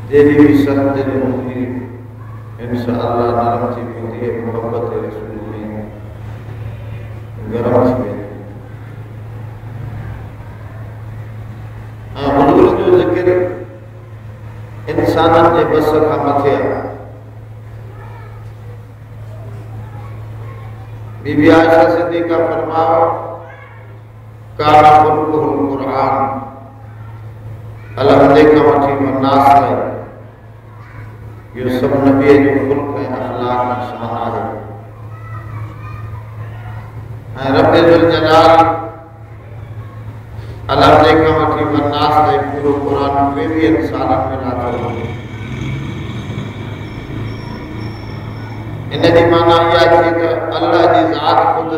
तेरी भी सख्त दिल होगी इंशाअल्लाह नरम थी होती है मोहब्बत रसूल में गरम थी हुजूर जो ज़िक्र इंसानन जे बस खां मथे आहे। बीबी आयशा सिद्दीक़ा फरमाओ काना खुलकुल कुरान अलहदे का वठी मनास है ये सब नबी जो खुल्क है अखलाक शान है रब जुल जलाल अलहदे का वठी मनास है पूरो कुरान में भी इंसान में नाज़िल हो इन जी माना यह थी कि अल्लाह जी ज़ात खुद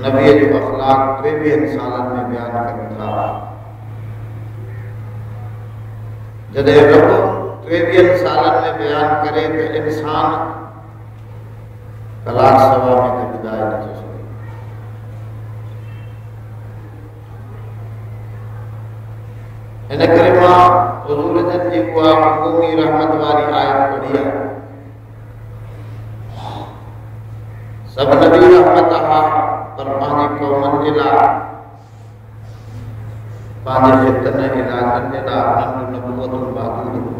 नबी जो अखलाक टे भी इंसान में बयान कनि था। जॾहिं रब 23 सालन में बयान करे तो इंसान कलाक सवा में तो ॿुधाए नथो सघे। इन करे मां हुज़ूर जन जी उहा मक़ूमी रहमत वारी आयत पढ़ी आहे। सब नबी रहमत हा पर पंहिंजी क़ौमनि जे लाइ पंहिंजे फितन इलाक़नि जे लाइ उन्हनि जो नबूवत महदूद हो।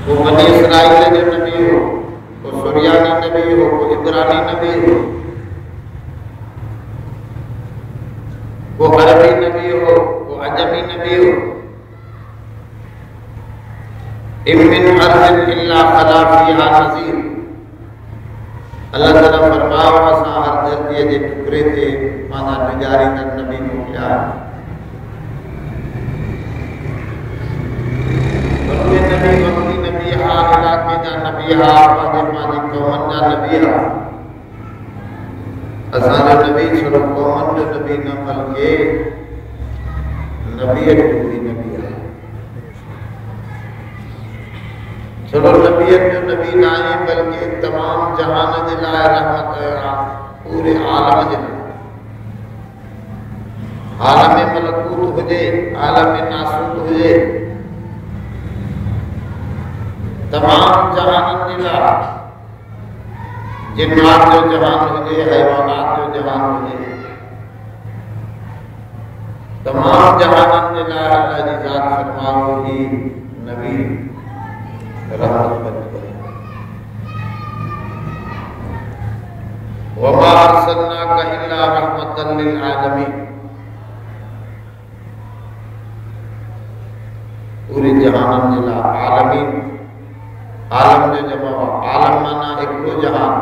वो बनी इसराइल जो नबी हो, वो सुरयानी नबी हो, वो इब्रानी नबी हो, वो अरबी नबी हो, वो अजमी नबी हो। इमिन अर्ज़िन इल्ला खला फ़ीहा नज़ीर। अल्लाह ताला फरमाओ असां हर धरतीअ जे टुकड़े ते पंहिंजा निगारींदड़ नबी मोकिलिया। उहे नबी वक्ती नबी हा, इलाके जा नबी हा, पंहिंजी क़ौमनि जा नबी हा। असांजो नबी छड़ो क़ौमनि जो नबी न बल्कि नबीअ जो भी नबी आहे। चलो नबीयत जो नबी ना है बल्कि तमाम जहान जे लाइ रहमत है पूरे आलम जे लाइ। आलम मलकूत हुजे, आलम नासूत हुजे, तमाम जहान जे लाइ, जिन्नात जो जहान हुजे, हैवानात जो जहान हुजे, तमाम जहान जे लाइ अल्लाह जी ज़ात फरमाओ ही नबी रहमत बन गए। वमा अरसलनाका इल्ला रहमतन लिल आलमीन। पूरे जहान जे लाइ आलमीन, आलम जो जमा आलम माना एकड़ो जहान,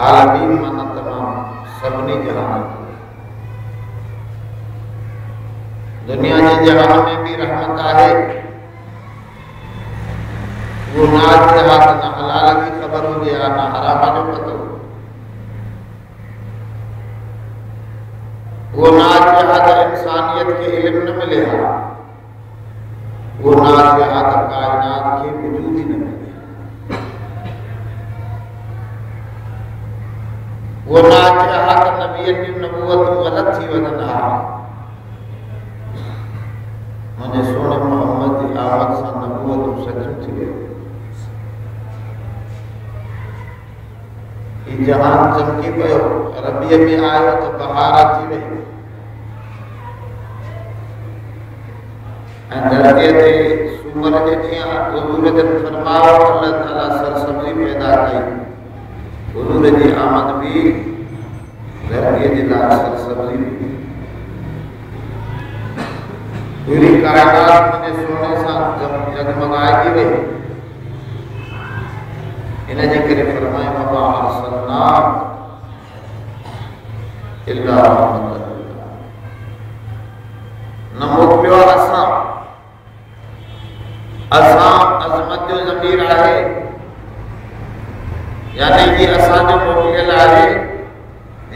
आलमीन माना तमाम सभिनी जहान। दुनिया जे जहान में भी रहमत आहे। वो नाज जहात न हलाल की खबर हो गया ना हराम जो पतो। वो नाज जहात इंसानियत के इल्म न मिले हा। वो नाज जहात कायनात के वजूद ही न मिले। वो नाज जहात नबीयत की नबूवत गलत थी वजन हा। मुझे सोने मोहम्मद की आमद से नबूवत सच थी गई। जहान चमकी पो रबीअ में आयो तो बहार अची वई ऐं धरतीअ ते सूमर जे ॾींहुं हुजूर जन फरमायो अल्लाह ताला सरसब्ज़ी पैदा कई। हुजूर जी आमद भी धरतीअ जे लाइ सरसब्ज़ी पूरी कायनात मुंहिंजे सोने सां जगमगाइजी वई। इन जे करे फरमाए वमा अरसलनाक इल्ला रहमतन लिल आलमीन। न मोकिलियो असां अज़मत जो ज़मीर आहे, यानी कि असांजो मोकिलियल आहे।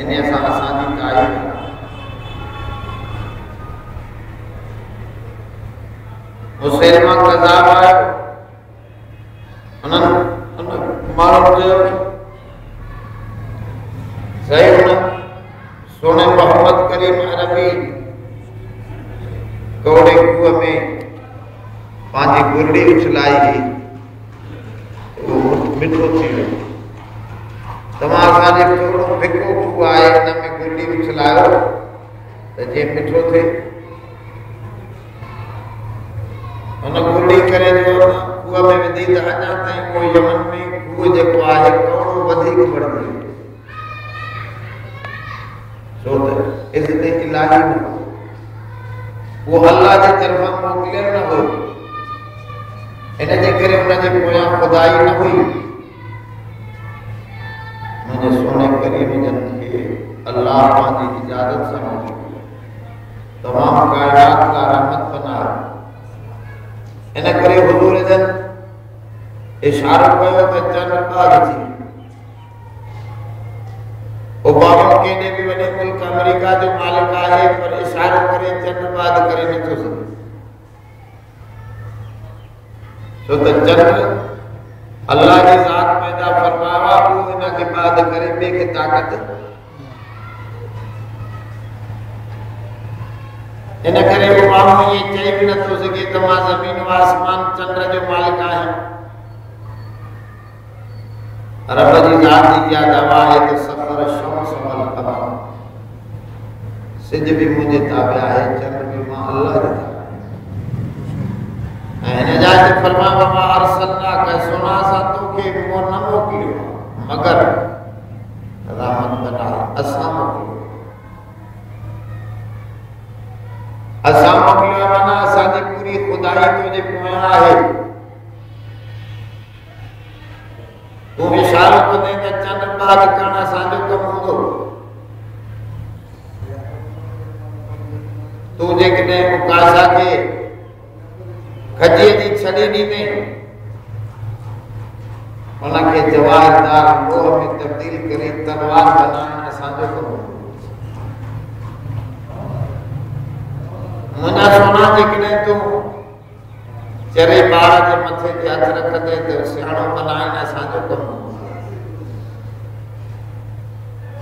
इन असां असांजी तारीफ़ मुसलमा कज़ाब आयो उन्हनि माण्हुनि जो सही सोने मोहम्मद करीम अरबी खूह में पंहिंजी गुरड़ी उछलाई वो मिठो थी वियो। तव्हां असांजे थोरो फिको खूह आहे हिन में गुरड़ी उछलायो त जीअं मिठो थिए। हुन गुरड़ी करे जो खूह में विधी त अञा ताईं उहो यमन में खूह जेको आहे कौड़ो वधीक बढ़ंदो छो त इज़त इलाही न वो अल्लाह जे तरफ़ां मोकिलियल न हुयो। इन जे करे हुनजे पोयां खुदाई न हुई। मुंहिंजे सोने करीम जन खे अल्लाह पंहिंजी इजाज़त सां मोकिलियो, तमाम कायनात का रहमत बनायो। इन करे हुजूर जन इशारो कयो त चंड बाग थी। ओबामा केॾे बि वॾे मुल्क अमेरिका जो मालिक आहे पर इशारो करे चंड बाग करे नथो सघे छो त चंड अल्लाह जी ज़ात पैदा फरमावा वो इन के बाद करे बे के ताकत। इन करे वो माण्हू ये चई भी नथो सघे त मां ज़मीन व आसमान चंड जो मालिक आहियां। रब जी ज़ात जी इहा दावा है त सफ़र शम्स वल क़मर सिज भी मुझे ताबे आहे चंड भी मां अल्लाह जो ऐं हिन जाइ ते फरमा वमा अरसलना का सोना सा तो के मो न मोकिलियो मगर रहमत बना असां मोकिलियो। असां मोकिलियो माना असांजी पूरी खुदाई तुंहिंजे पोयां आहे। तूं इशारो कंदे त चंड बाग करणु असांजो कमु हूंदो। तूं जेकॾहिं मुकासा खे खजीअ जी छड़ी ॾींदे उनखे जवाहरदार लोह में तब्दील करे तलवार बनाइण असांजो कमु। मुंहिंजा सोना जेकॾहिं तूं चरे ॿार जे मथे ते हथ रखंदे त सियाणो बनाइण असांजो कमु।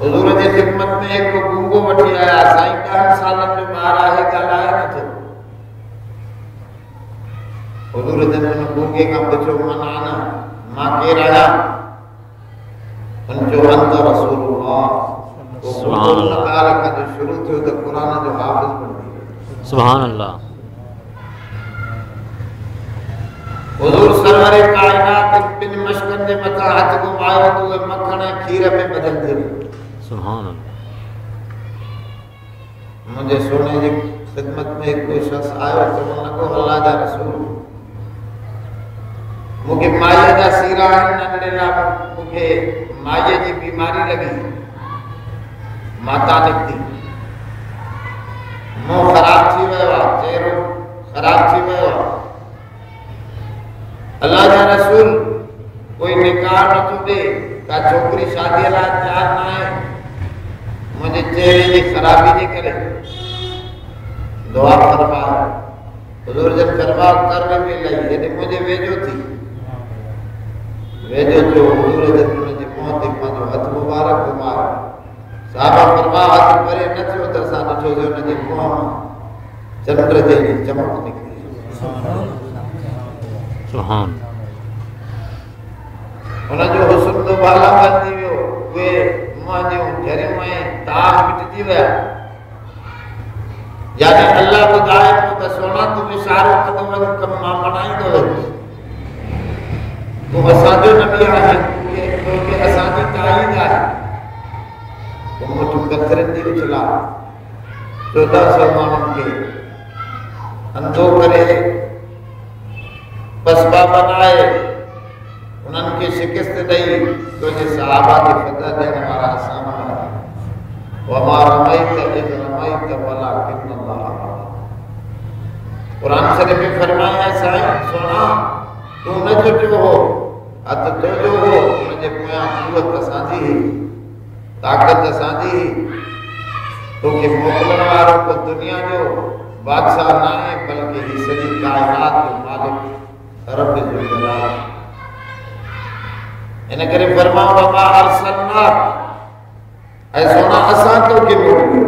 हुजूर जी ख़िदमत में हिकु गूंगो वठी आया साईं 10 सालनि जो ॿार आहे ॻाल्हाए नथो। हुजूर जन हुन गूंगे खां पुछियो माना मां केरु आहियां? हुन चयो अंत रसूलुल्लाह। सुभान अल्लाह। ॻाल्हि खां जो शुरू थियो त क़ुरान जो हाफ़िज़ बणिजी वियो। सुभान अल्लाह। हुजूर सरवर कायनात बिन मशकन जे मथां हथ घुमायो त उहे मखण ऐं खीर में बदलजी वियो। सुभान अल्लाह। मुंहिंजे सोने जी ख़िदमत में कोई शख़्स आयो चवण लॻो अल्लाह जा रसूल मूंखे माईअ जा सीरा आहिनि नंढड़ा मूंखे माईअ जी बीमारी लॻी माता निकिती मुंहुं ख़राब थी वियो आहे चहिरो ख़राब थी वियो आहे। अल्लाह जा रसूल कोई निकाह नथो ॾे का छोकिरी शादीअ लाइ तयार न आहे मुंहिंजे चहिरे जी ख़राबी जे करे दुआ फरमायो। हुजूर जन फरमायो कर में लही हेॾे मुंहिंजे वेझो थी वेझो थियो। हुजूर जन मुंहिंजे मुंहं ते पंहिंजो हथ मुबारक घुमायो। साहबा फरमायो हथ परे न थियो त असां ॾिठो जो हुनजे मुंहं मां चंड जहिड़ी चमक निकिरी। सुभान। हुनजो हुस्न तो बाला बणजी वियो। उहे मुंहं जूं झरियूं ऐं दाग मिटजी विया। यानी अल्लाह ॿुधाए थो त सोना तूं इशारो कंदो वञ कमु मां मनाईंदो वेंदुसि। तूं असांजो नबी आहीं तोखे असांजी ताईद आहे। तूं मुठि पथरनि जी उछला 1400 माण्हुनि खे अंधो करे पसबा बनाए उन्हनि खे शिकस्त ॾेई तुंहिंजे सहाबा खे फतह ॾियण वारा असां आहियूं। वमा रमैत इज़ रमैत वलाकिन अल्लाह। क़ुरान शरीफ़ में फरमाया साईं सोना तूं न जुटियो हो हथ तुंहिंजो हो हुनजे पोयां क़ुवत असांजी हुई ताक़त असांजी हुई। तोखे मोकिलण वारो को दुनिया जो बादशाह न आहे बल्कि ही सॼी काइनात जो मालिक रब जो जलाल। इन करे फरमायो वमा अरसलना ऐं सोना असां तोखे मोकिलियो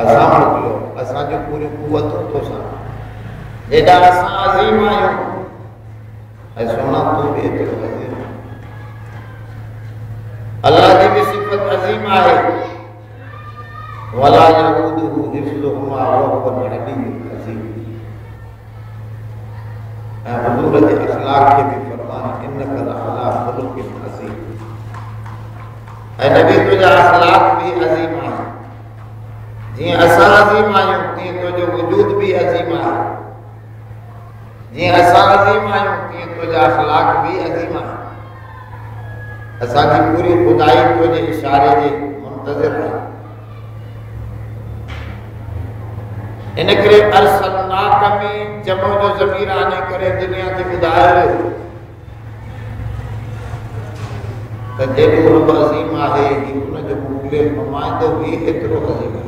असां मोकिलियो असा जो पूरी कुवत तो सा जेड़ा असा अजीम आयो ऐ सोना तू भी तो अजीम अल्लाह की भी सिफत अजीम है वला यऊदुहु हिफ्ज़ुहुमा व हुवल अलीयुल अज़ीम ऐ हुजूर के अखलाक के भी फरमान इन्नका लअला खुलुक़िन अज़ीम ऐ नबी तुझा अखलाक भी अजीम है जी असा अजीम आयो ती तुझो वजूद भी अजीम है जी असा अजीम आयो ती तुझा अखलाक भी अजीम है असा की पूरी खुदाई तुझे इशारे जे मुंतज़िर है इन करे अरसलनाक में जमो जो ज़मीर आने करे दुनिया की बुधाए त जेको रब अजीम आहे ही उन जो मोकले नुमाइंदो भी एतिरो अजीम है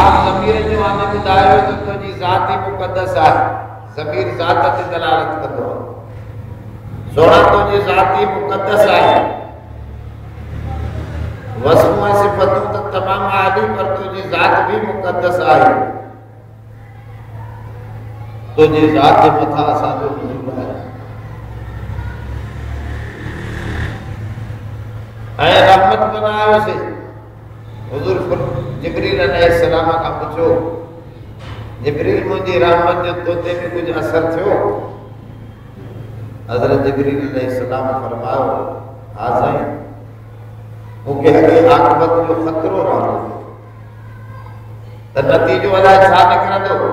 आप ज़मीर जो आने बुधाए तो तुझी ज़ात ही मुक़द्दस आहे ज़मीर ज़ात ते दलालत कंदो सोना तुझी ज़ात ही मुक़द्दस आहे वस्फ़ सिफ़तूं तो तमाम आली पर तुझी ज़ात भी मुक़द्दस आहे तुझी ज़ात के मथा असा जो वजूद है ऐ रहमत बनायो से हुजूर जिब्रील अलैहिस्सलाम का पूछो जिब्रील मुझे रहमत जो तोते में कुछ असर थियो हज़रत जिब्रील अलैहिस्सलाम फरमायो हा साईं मुझे अगे आकबत जो खतरो रहो तो नतीजो अल्लाह छा निकरंदो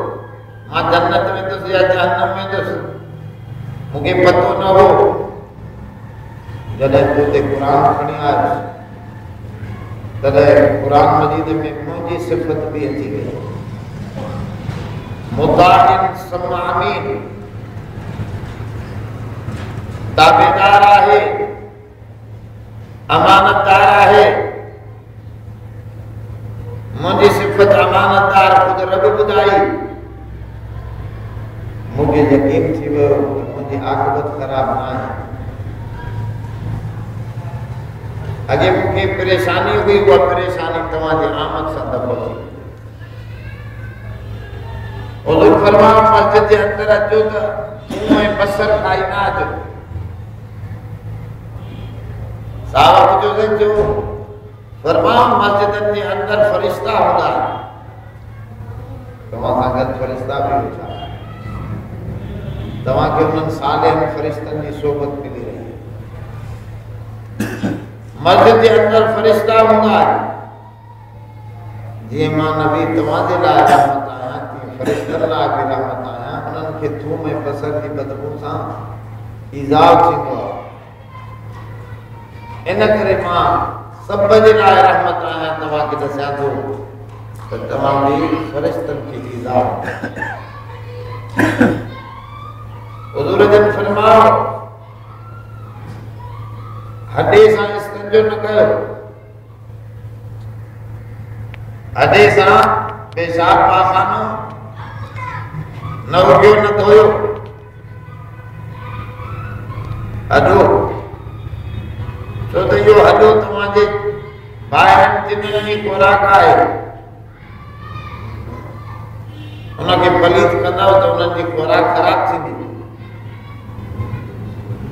मां जन्नत में तो या जहन्नम में तो मुझे पतो न हो जॾहिं तोते कुरान खणी आयो तॾहिं कुरान मजीद में मुझी सिफ़त भी अची गई मुताइन समामीन ताबेदार आहे अमानतदार है मुझे सिफत अमानतदार खुद रब बुधाई मुझे यकीन थी वो मुझे आकबत खराब ना है अगे मुझे परेशानी हुई वो परेशानी तमाजे आमद सा दबो हुजूर फरमाया मस्जिद के अंदर अचो तो मुंह बसर कायनात साहब जो फरमान मस्जिद के अंदर फरिश्ता होता है तमा सागत फरिश्ता भी होता है तमा के उन सालेह फरिश्तन की सोबत मिली रही मस्जिद के अंदर फरिश्ता होता है जी मां नबी तमा दे ला रहमत आया ती फरिश्तन ला भी रहमत आया उनन के थू में बसर की बदबू सा इजाब थींदो इन करे मां सब जे लाइ रहमत आया तवा के दसिया तो तमाम भी फरिश्तन की इजाब हुजूर जन फरमाओ हदे सा इस्तंजो न कयो हदे सा पेशाब पाखानो न उठियो न धोयो हदो तो यो हलो तमाजे बाहर जिन्हनि जी खुराक आहे उनके पलीत कंदा तो उन्हनि जी खुराक खराब थींदी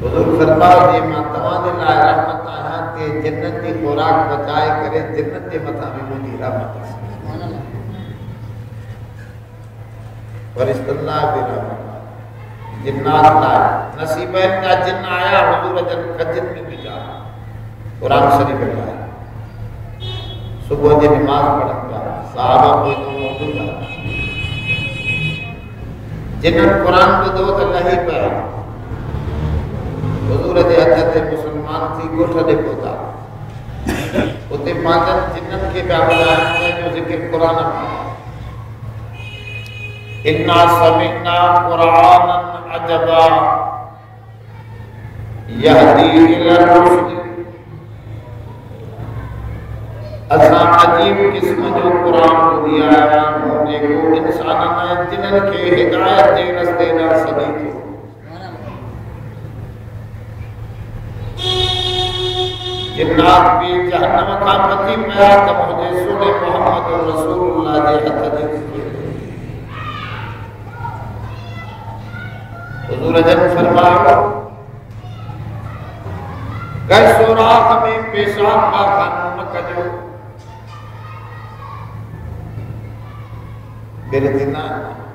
हुजूर फरमाओ जे मां तव्हांजे लाइ रहमत आहियां ते जिन्ननि जी खुराक बचाए करे जिन्ननि जे मथां बि मुंहिंजी रहमत आहे फरिश्तनि लाइ बि रहमत जिन्नात लाइ नसीबनि जा जिन आया हुजूर जन खजन में बि जा कुरान शरीफ में है सुबह की नमाज पढ़ता साहबा कोई तो मौजूद है जिन्हें कुरान को दो तो नहीं पाया हुजूर दे हथ ते मुसलमान थी गोठ दे पोता उते पांचन जिन्नन के बाबा जो जिक्र कुरान इन्ना समिना कुरानन अजबा यहदी इला रुश्द असा अजीब किस्म जो कुरान दिया है को इंसान ने जिनन के हिदायत के रास्ते ना सदी थी जिन्नात भी जहन्नम का पति पया त मुझे सुने मोहम्मद रसूलुल्लाह जे हथ जे हुजूर जन फरमायो गए सुराख में पेशाब का खाना न कजो बेरे दिना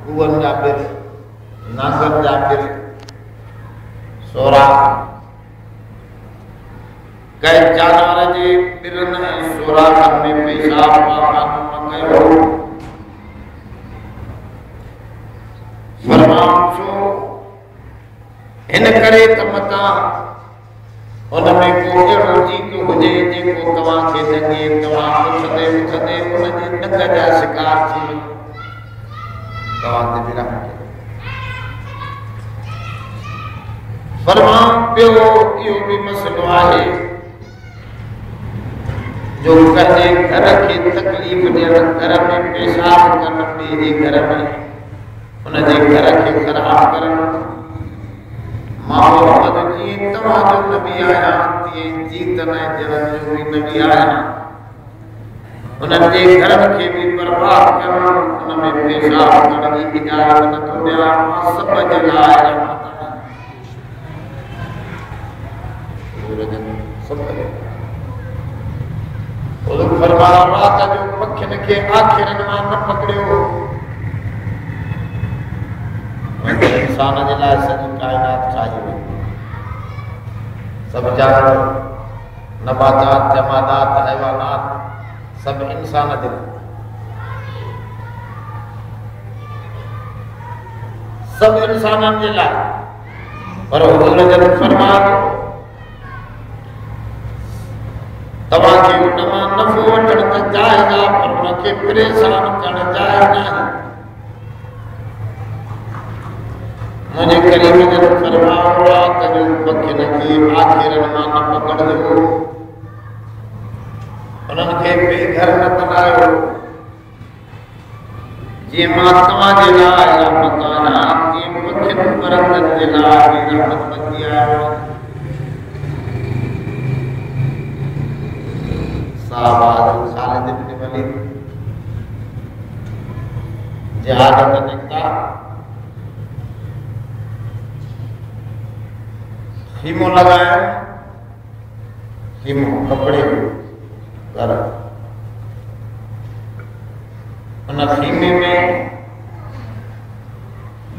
कुवन जा बेरे नागर जा बेरे सुराख कई जानवर जे बिरन सुराख में पेशाब का खाना न कयो फरमाऊं छो इन करे त मता उनमें को अहिड़ो जीव हुजे जेको तव्हांखे लॻे तव्हां पुछंदे पुछंदे उनजे नक जा शिकार थी वञो तव्हां ते बि रहम कयो फरमाऊं ॿियो इहो बि मसइलो आहे जो कंहिंजे घर खे तकलीफ़ ॾियण घर में पेशाब करण ॿिए जे घर में उनजे घर खे ख़राब करण मोहम्मद जी तव्हांजो नबी आया तीअं जीत न जन जो बि नबी आया उन्हनि जे घरनि खे बि बर्बाद करण उन में पेशाब करण जी इजाज़त नथो ॾियां मां सभ जे लाइ रहमत आहियां हुज़ूर फरमाया रात जो पखियुनि खे आखिरनि मां न पकड़ियो इंसान जे लाइ सॼी काइनात ठाही वई सभु जानवर नबातात जमादात हैवानात सभु इंसान जे सभु इंसाननि जे लाइ पर हुज़ूर जन फरमायो तव्हांखे उन मां नफ़ो वठण त जाइज़ आहे पर उनखे परेशान करण जाइज़ न आहे मुझे करीम जन फरमायो रात जो पखियुनि खे आखिरनि मां न पकड़ियो उन्हनि खे बेघर न बनायो जीअं मां तव्हांजे लाइ रहमत आहियां तीअं पखियुनि परंदनि जे लाइ बि रहमत बची आहियो साहब खालिद इब्न वलीद जिहाद में निकता खीमो लगाया खीमो कपड़े कर उन खीमे में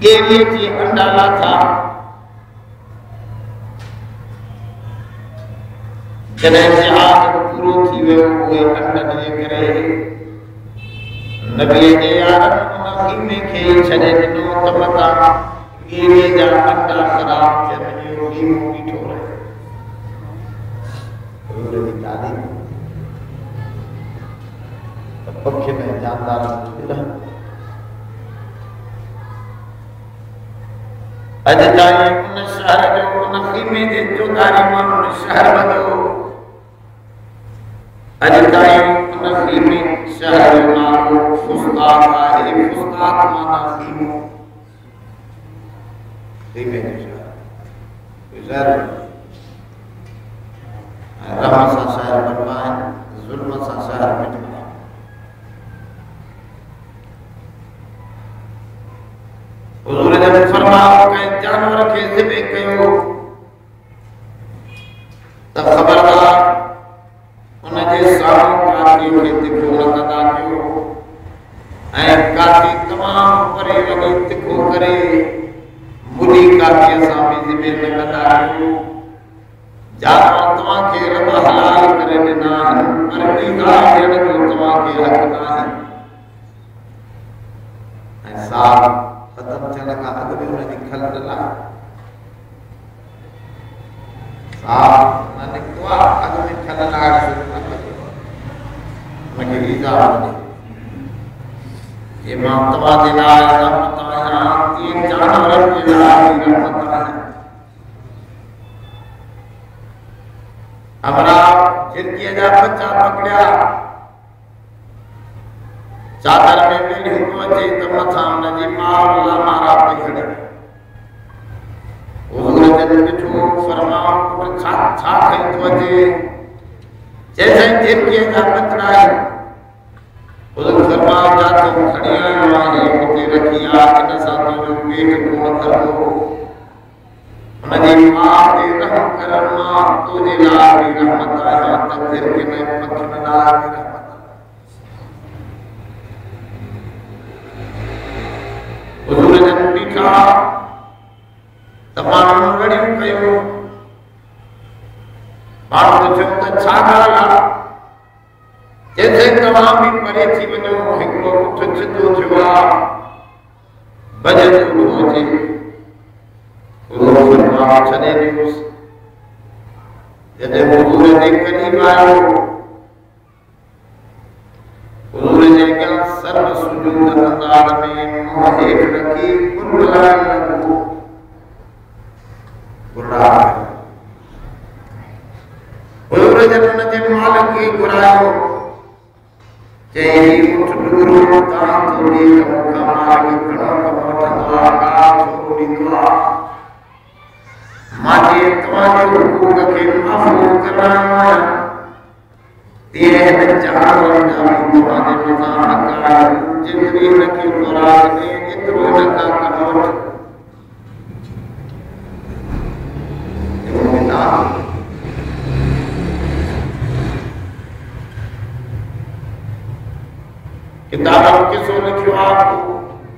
गेवी जी अंडाला था जॾहिं जिहाद पूरो थी वियो उहे अंडनि जे करे नबीअ जे यारनि उन खीमे खे छॾे ॾिनो त मथां गेवी जा अंडा ख़राब थियनि खीमो बीठो रहे हुजूर जी तालीम त पखियुनि जानदारनि जो अॼु ताईं उन शहर जो उन खीमे जे चौधारी माण्हुनि शहर वधो अॼु ताईं उन खीमे शहर जो नालो फुस्ताद आहे फुस्ताद माना खीमो खीमे जो शहर रहम सां शहर बनवाइनि ज़ुल्म सां शहर मिटवाइनि हुज़ूर जन फरमायो कंहिं जानवर खे ज़िबे कयो त ख़बरदार उनजे साम्हूं काठीअ खे तिखो न कंदा कयो ऐं काठी तमामु परे वञी तिखो करे बुरी काठीअ सां बि ज़िबे न कंदा कयो जानवर तव्हांखे रब हलाल करे ॾिना आहिनि पर ईज़ा ॾियण जो तव्हांखे हक़ न आहे ऐं साल ख़तमु थियण खां अॻु में हुनजी खल न लाहे साल न निकितो आहे अॻु में खल लाहिण शुरू न कयो हुनखे ईज़ा ॾे जे मां तव्हांजे लाइ रहमत आहियां तीअं जानवरनि जे लाइ बि रहमत आहियां हमरा झिरकीअ जा बच्चा पकड़िया चादर में वेढ़ियूं थो अचे त मथां हुनजी माउ लामारा पई हणे हुज़ूर जन ॾिठो फरमाऊं पुट छा खई थो अचे जैसे जिनके जा बचड़ा है उधर फरमाओ जातो खड़िया वाले कुते रखिया इन सातो जो पेट को कर दो उनजी मां ते रहम कर मां तुझे लाल भी रहमत आया तकदीर के में मक्खन लाल भी रहमत हुजूर जन बीठा तमाम रड़ियों कयो मां पुछो त छा ॻाल्हि आहे जैसे तव्हां बि परे थी वञो हिकिड़ो उठ सिधो थियो आहे भॼन ॿुधो अचे हुजूर फरमायो छॾे ॾियोसि जॾहिं हुजूर जे क़रीब आयो हुजूर जे अॻियां सर्व सुजूद अंदाज़ में मुंहुं हेठि रखी गुनगुनाइण लॻो हुजूर जन उन जे मालिक खे घुरायो चई उठ डुगरो तां थोड़ी कम मालिक घणो कम वठंदो आहे का थोरो ॾींदो आहे मां जे तव्हांजे हुकूक खे माफ़ कराइणो आहे तीअं हिन जानवरनि जा बि तव्हांजे मथां हक़ आहे जेतिरी हिनखे ख़ुराक ॾे एतिरो हिन खां कम वठ किताब किसो लिखियो आहे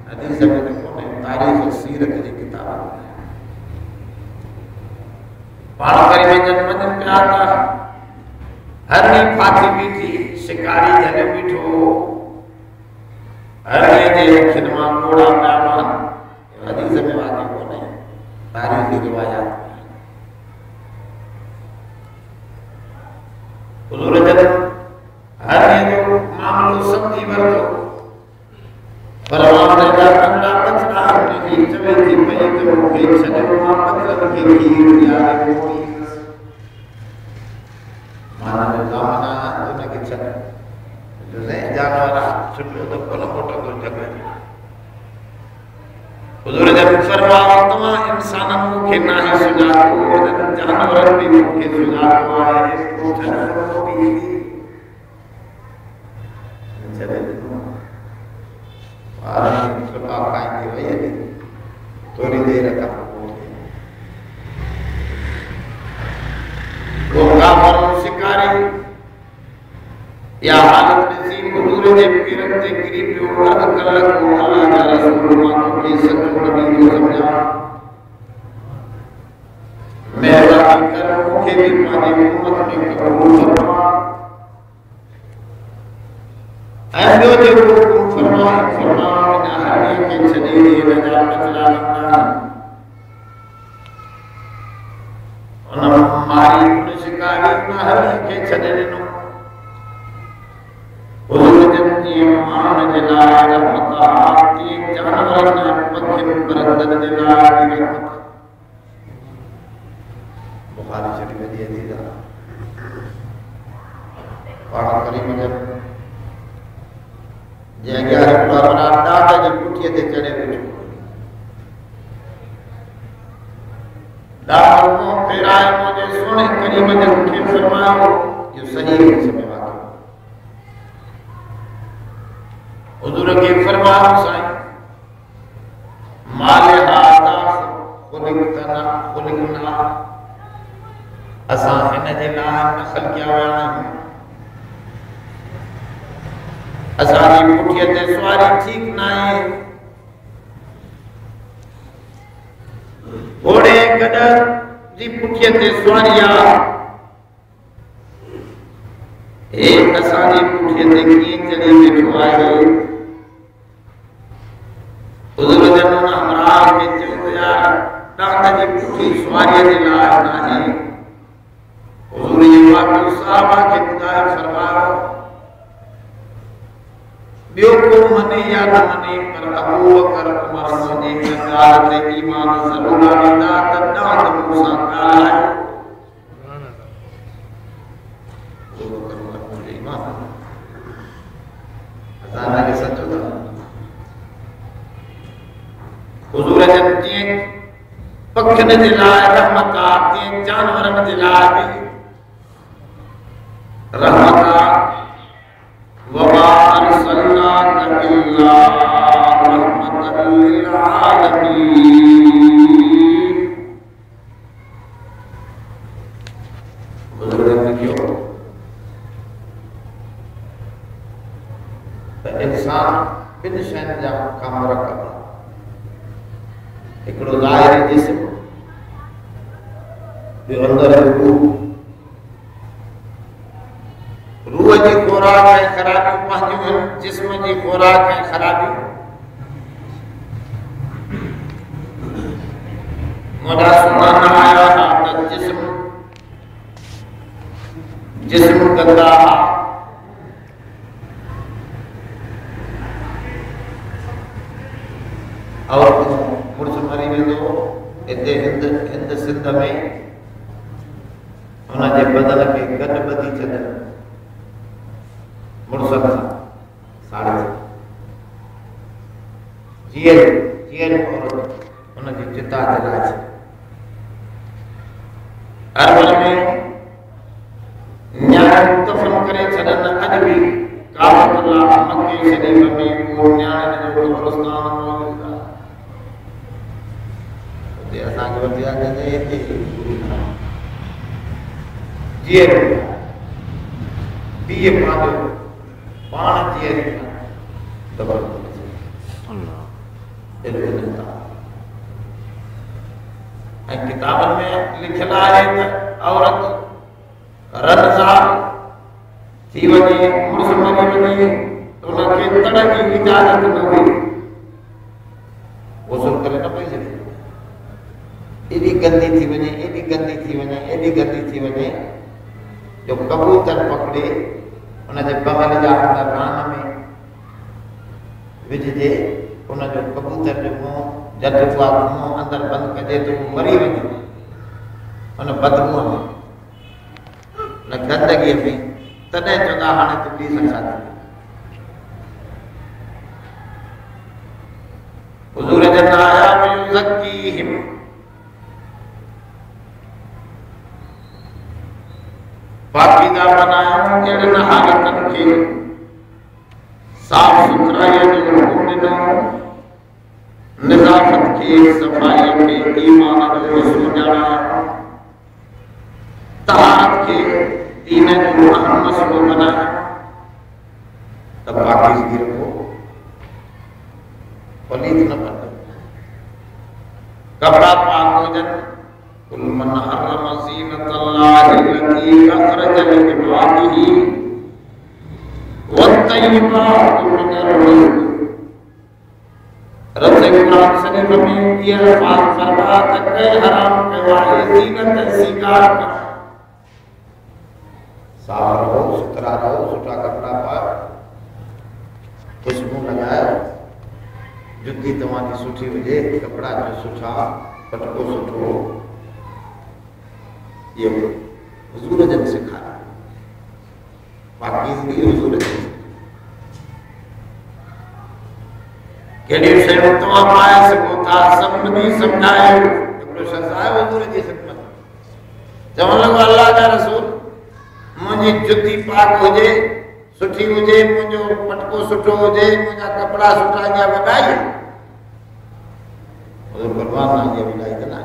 हदीस में कोने तारीख सीरत जी किताब पाण करे जन्म दिन प्या था हरनी फाती बीठी शिकारी जने बीठो हरनी जे खिदमा कोड़ा प्या हदीस में वाक़ई कोने तारीख की रिवायत हुजूर जन हरनी जो मामलो समझी वरतो फरमान जा कंदा बचड़ा नहीं चवे थी पई तो मूंखे छॾियो मां पत्थर खे खीर ॾियारे मोड़ी माना जो ज़माना उनखे छॾ जो जानवर छुटियो तो कोन मोटंदो जग हुजूर जन फरमायो तव्हां इंसाननि खे नाहे सुञातो इन्हनि जानवरनि बि मूंखे सुञातो आहे एतिरो छॾो बि थोड़ी देर शिकारी या हालत ॾिसी हुजूर जे पीरनि ते किरी पियो अर्ज़ करण लॻो अल्लाह जा रसूल मां तोखे सचो नबी थो सम्झां महिरबानी कर मूंखे बि पंहिंजी उम्मत में क़बूल फरमा ऐं ॿियो जेको हुकुम फरमायो इन हॾीअ खे छॾे ॾे हिन जा बचड़ा लंघंदा उन मारी उन शिकारी उन हॾीअ खे छॾे ॾिनो हुजूर जन जी माण्हुनि जे लाइ रहमत आहे तीअं जानवरनि ऐं पखियुनि परंदनि जे लाइ बि रहमत बुखारी शरीफ़ जी हदीस आहे पाण करीम जन जे अॻियां हिकिड़ो अपना ॾाॾ जी पुठीअ ते चढ़े वेठो ॾाॾो मुंहुं फेराए मुंहिंजे सोणे करीम जे खे फरमायो इहो सही हदीस में वाक़िअ हुजूर खे फरमायो साईं माले हादा खुलिकना असां हिन जे लाइ न ख़लकिया विया आहियूं असांजी पुठीअ ते सवारी ठीक न आहे घोड़े गदर जी पुठीअ ते सवारी आहे हे असांजी पुठीअ ते कीअं चढ़ी वेठो आहे हुजूर जन हुन हमराह खे चयो यार ॾाॾ जी पुठी सवारीअ जे लाइ न आहे हुजूर जे वाक़ियो सहाबा खे ॿुधाए फरमायो ॿियो को मने या न मने पर अबू बकर उमर मुंहिंजे ॻाल्हि ते ईमान ज़रूरु आणींदा त ॾाढ मूंसां ॻाल्हायो अबू बकर उमर मुंहिंजे ईमान असां हिनखे सचो था हुजूर जन जीअं पखियुनि जे लाइ रहमत आहे तीअं जानवरनि जे लाइ बि रहमता वमा अरसलनाका इल्ला रहमतल लिल आलमीन। बुजुर्ग ने क्यों इंसान बिन शैन जा काम रखा एकड़ो ज़ाहिरी जिस्म ॿियो अंदर रूह जी खुराक ऐं ख़राबियूं पंहिंजियूं जिस्म जी खुराक ऐं ख़राबियूं मुंहिंजा सुभाणे आया त जिस्म गंदा और मुर्स मरी वेंदो हिते हिंद सिंध में हुनजे बदन खे गॾु ॿधी छॾनि मुर्स सां साड़े जीअं हुनजी चिता जलाए छॾे। अरबन में न्याय मुतफ़न करे छॾनि अॼु बि काबतुल्लाह मक्के शरीफ़ में उहो न्याय जो कब्रिस्तान मौजूद आहे। उते असांखे वठी आया हिते जीअं पीए पंहिंजो पाण जीअं ऐं किताबनि में लिखियल आहे त औरत रज़ा थी वञे मुर्स मरी वञे त उनखे तड़ जी इजाज़त न हुई वसूल करे न पई सघे। एॾी गंदी थी वञे एॾी गंदी थी वञे एॾी गंदी थी वञे जो कबूतर पकड़े उनजे बगल जा अंदर रान में विझिजे उनजो कबूतर जो मुंहुं जॾहिं उहा मुंहुं अंदरि बंदि कजे त उहो मरी वञे उन बदबूअ में न गंदगीअ में तॾहिं चवंदा हाणे तूं ॿी सां शादी। हुज़ूर जन आया युज़क्कीहिम पाकीज़ा बनाया अहिड़नि हालतनि खे साफ़ सुथराईअ जो हुकुम ॾिनो निज़ाफ़त खे सफ़ाईअ खे ईमान जो सुञाणायो तहारत खे दीन जो अहम मसलो बनाया त पाकीज़गी रखो पलीत न बनो कपड़ा पाक हुजनि कुल मन हरम ज़ीनतल्लाहि लती अखरज लिइबादिही वत्तय्यिबातु मिनर रिज़्क़। रब कुरान शरीफ में ये अल्फाज़ फरमाया त के हराम कयो आहे ज़ीनत सिंगार कर साफ रहो सुथरा रहो सुठा कपड़ा पाओ खुशबू लगाओ जुती तव्हांजी सुठी हुजे कपड़ा जो सुठा पटको सुठो ये हुजूर जन सिखाया पाकीज़गी हुजूर जन केड़ी शयूं तव्हां पाए सघो था सभिनी सम्झाए हिकिड़ो शख़्स आयो हुजूर जी ख़िदमत चवण लॻो अल्लाह जा रसूल मुंहिंजी जुती पाक हुजे सुठी हुजे मुंहिंजो पटको सुठो हुजे मुंहिंजा कपड़ा सुठा या वॾाई हुजूर फरमाया ये वॾाई त न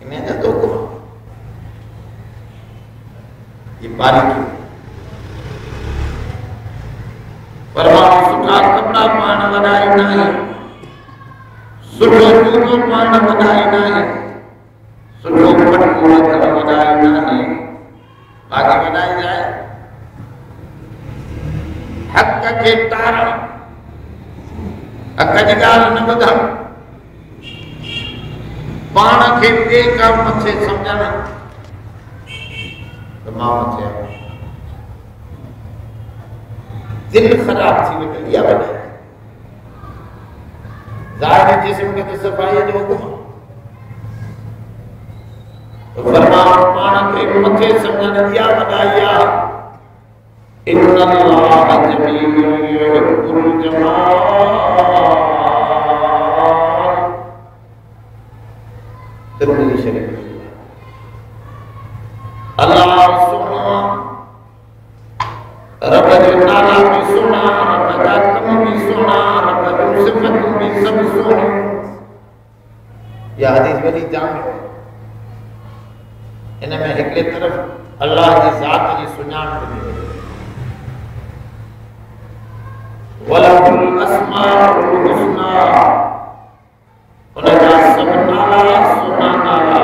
इन जा तो हुकुम ये बारीकी फरमाया सुठा कपड़ा पाण वॾाई न आहे सुठो जूतो पाण वॾाई न आहे सुठो पटको वॾाई न आहे बाक़ी वॾाई जाए हक़ खे तारण हक़ जी ॻाल्हि न ॿुधण पाण खे ॿिए खां मथे सम्झण त मां मथे आहियां दिल ख़राब थी वई इहा वॾाई ज़ाहिरी जिस्म खे त सफ़ाईअ जो हुकुम फरमाया पाण खे मथे सम्झण इहा वॾाई आहे इन्ना अल्लाह जमीलुन युहिब्बुल जमाल तिरमिज़ी शरीफ अल्लाह सुनो वॾी जाम है इन में हिकिड़े तरफ़ अल्लाह जी ज़ात जी सुञाण मिली वलहुल अस्माउल हुस्ना उनजा सब नाला सुना नाला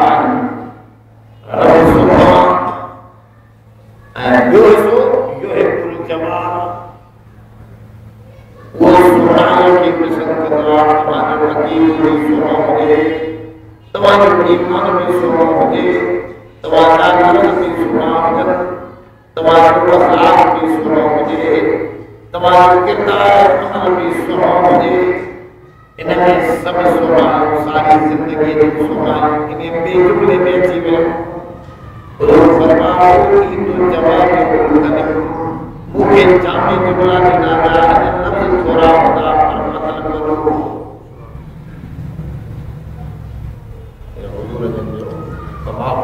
रब सुना ऐं ॿियो हिसो युहिब्बुल जमाल वो सुनाई की पसंद कंदो आहे तव्हांजो अक़ीदो बि सुहिणो हुजे तव्हांजो ईमान बि सुहिणो हुजे तव्हांजा कर्म बि सुहिणा हुजनि तव्हांजो अख़लाक़ बि सुहिणो हुजे तव्हांजो किरदार अमल बि सुहिणो हुजे इन में सभु सुहिणा सारी ज़िंदगी जो सुहिणा इन ॿिए जुमिले में अची वियो फरमाओ की तो जवाब मुख्तलिफ मूंखे जामे जुमला ॾिना विया आहिनि लफ़्ज़ थोरा हूंदा पर मतिलबु वॾो हुज़ूर जो कमाल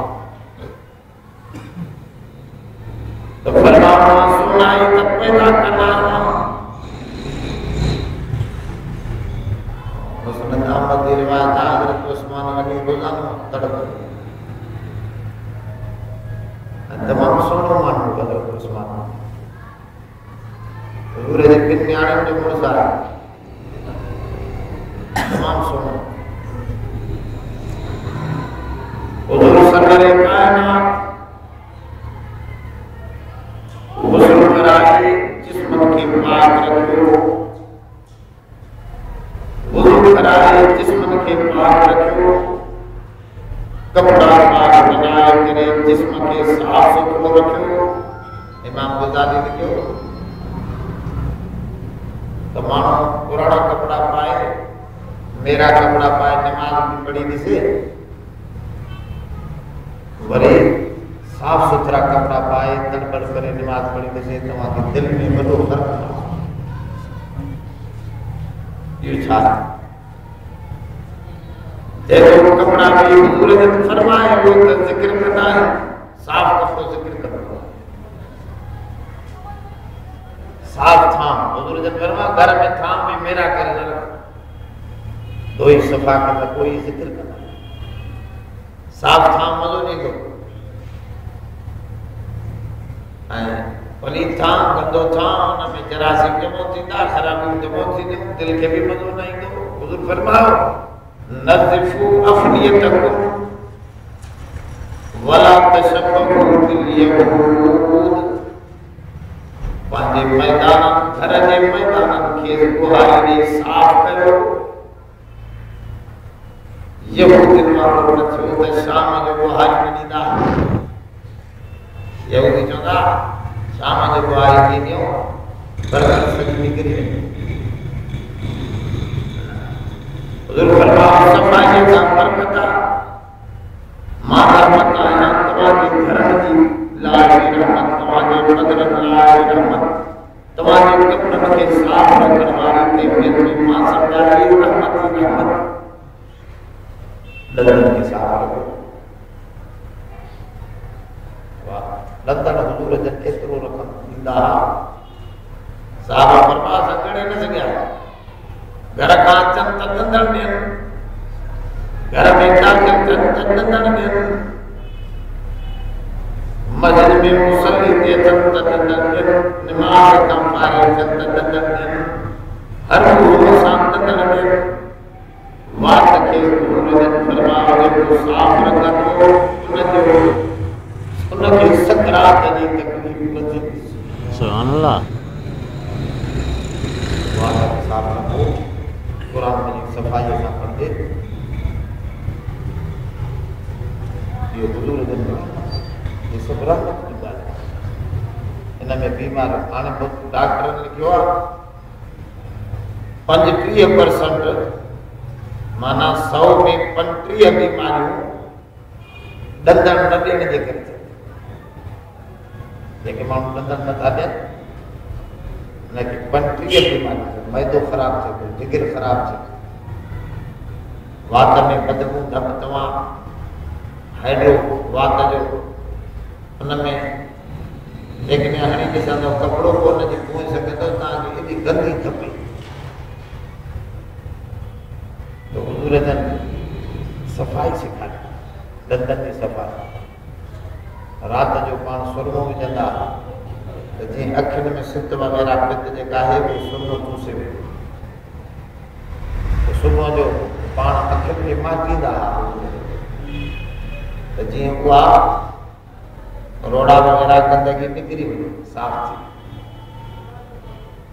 तो फरमाओ सुनाई त पैदा करना मुस्लिम अहमद की रिवायत है हज़रत उस्मान गनी रोज़ाना तड़प तमाम सोनो मानू करो उस्मान हुज़ूर जे किन न्याणियुनि जो मुड़ुस आहे तमाम सोनो हुज़ूर सरवरे कायनात गुस्ल कराए जिस्म के पाक रखियो वुज़ू कराए जिस्म के पाक रखियो कपड़ा पाक बनाए करे जिस्म के साफ सुथरो रखियो इमाम गज़ाली लिखियो तो मानो पुराना कपड़ा पाए मेरा कपड़ा पाए नमाज भी पढ़ी दिसे वरी साफ सुथरा कपड़ा पाए तड़पड़ करे नमाज पढ़ी दिसे तव्हां के दिल में वॾो फर्क ये छा जेको कपड़ा भी हुज़ूर ने फरमाया वो तो जिक्र करना है साफ कपड़ो जिक्र करना साफ थाम हुज़ूर ने फरमाया घर में थाम भी मेरा कर न रख दो ही सफा करना कोई जिक्र करना साफ थाम मज़ो नहीं दो पलीत थाम गंदो थाम उन में जरासीम जमो थींदा खराबी जमो थींदियूं दिल के भी मज़ो न ईंदो हुज़ूर फरमायो नज़िफू अफ़नियतकुम वला तशब्बहू बिल यहूद पंहिंजे मैदाननि घर जे मैदाननि खे गुहारी ॾेई साफ़ कयो यहूदियुनि वांगुरु न थियो त शाम जो गुहारी न ॾींदा यहूदी चवंदा शाम जो गुहारी ॾींदियूं बरकत सॼी निकिरी वेंदी हुज़ूर फरमाया सफ़ाई का बरकत मां रहमत आया तव्हांजे घरनि जी लाइ रहमत तव्हांजे बदरनि लाइ रहमत तव्हांजे कपड़नि खे साफ़ रखण वारी कैफियत में मां सम्झाई रहमत ई रहमत लंदन खे साफ़ रखो वाह लंदन हुज़ूर जन एतिरो रखन ॾींदा साहब फरमाया असां करे न सघिया घर का अचनि त दंदड़ ॾियनि घर में दाख़िल थियनि त दंदड़ ॾियनि मस्जिद में मुसल्ली ते अचनि त दंदड़ ॾियनि निमाज़ खां फ़ारिग़ थियनि त दंदड़ ॾियनि हर रूह सां दंदड़ ॾियनि वात खे हुज़ूर फरमायो जेको साफ़ रखंदो उनखे सकरात जी तकलीफ़ न थींदी सुभान अल्लाह वात साफ़ रखो कुरान में सफाई सां पढ़े ये हुज़ूर जन ये सब रहमत की बात है इन में बीमार हाणे डॉक्टर ने लिखियो आहे 35% माना 100 में 35 बीमारियूं दंदड़ न ॾियण जे करे जेके माण्हू दंदड़ नथा ॾियनि उनखे 35 बीमारियूं मैदो ख़राब थिए जिगर ख़राब थिए वात में बदबू धप तव्हां हाइड्रो वात जो उनमें जेकॾहिं हणी ॾिसंदव कपिड़ो को उनजी पोइ सघंदव तव्हांखे एॾी गंदी खपे तो हुज़ूर जन सफ़ाई सिखाई दंदन जी सफ़ा रात जो पाण सुरमो विझंदा त जीअं अखियुनि में सित वग़ैरह पित जेका आहे उहो सुरमो चूसे वेंदो सुबुह जो पाण अखियुनि खे माटींदा त जीअं उहा रोड़ा वग़ैरह गंदगी निकिरी वञे साफ़ थी।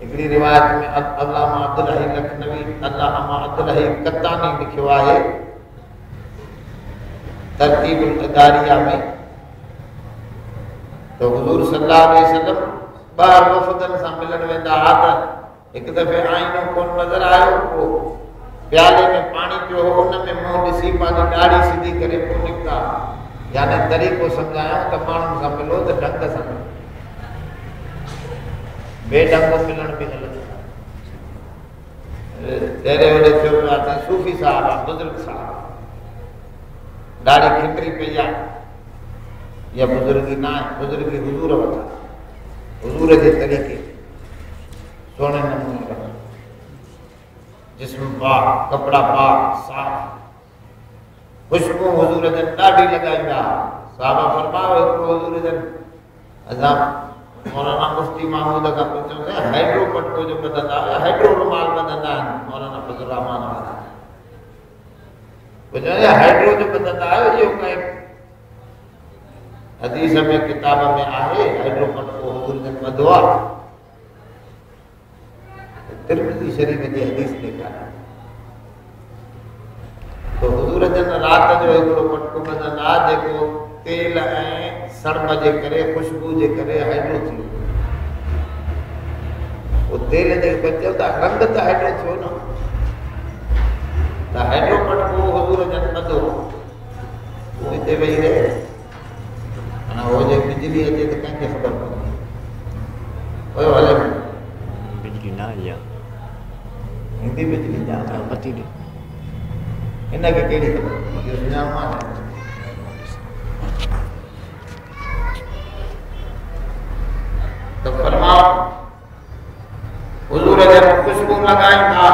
हिकिड़ी रिवायत में अल्लामा अब्दुल्लाही लखनवी अल्लामा अब्दुल्लाही कत्तानी लिखियो आहे तरतीबुल अदारिया में तो हुजूर सल्लल्लाहु अलैहि वसल्लम बार वफ़दन सां मिलण वेंदा हा त हिकु दफ़े आईनो कोन नज़र आयो को प्याले में पानी पियो हो उन में मुंहुं ॾिसी पंहिंजी ॾाढ़ी सिधी करे पोइ निकिता यानी तरीक़ो सम्झायूं त माण्हुनि सां मिलो त ढंग सां मिलो बेढंग मिलण बि ग़लति तेरे होॾे थियो पियो आहे सूफ़ी साहब आहे बुज़ुर्ग साहब ॾाढ़ी खिटरी पई आहे या बुज़ुर्गी ना आहे बुज़ुर्गी हुजूर वटि आहे हुजूर जे तरीक़े सोने नमूने रखो जिस्म पाक कपड़ा पाक साफ़ खुशबू हुजूर जन ॾाढी लॻाईंदा साहब फरमायो हिकिड़ो हुजूर जन असां मौलाना मुफ्ती महमूद खां पुछियोसीं हाइड्रो पटको जो ॿधंदा हुआ हाइड्रो रुमाल ॿधंदा आहिनि मौलाना फज़ल रहमान वारा पुछियोसीं हाइड्रो जो ॿधंदा आहियो इहो कंहिं हदीस में किताब में आहे हाइड्रो पटको हुजूर जन ॿधो आहे तिरमिज़ी शरीफ जी हदीस ॾेखारे तो हुजूर जन रात जो हिकिड़ो पटको ॿधंदा जेको तेल ऐं सड़म जे करे खुशबू जे करे हाइड्रो थी वियो वो तेल जे बचो त रंग त हाइड्रो थियो न त हाइड्रो पटको हुजूर जन ॿधो वो हिते वेही रहे अना वो जे बिजली अचे त कंहिंखे ख़बर पवंदी ओए हले बिजली ना या हिंदी बिजली जा बत्ती ॾे इनखे कहिड़ी ख़बर इहो सुञाणो आहे तो फरमाओ हुजूर जन खुशबू लगाईंदा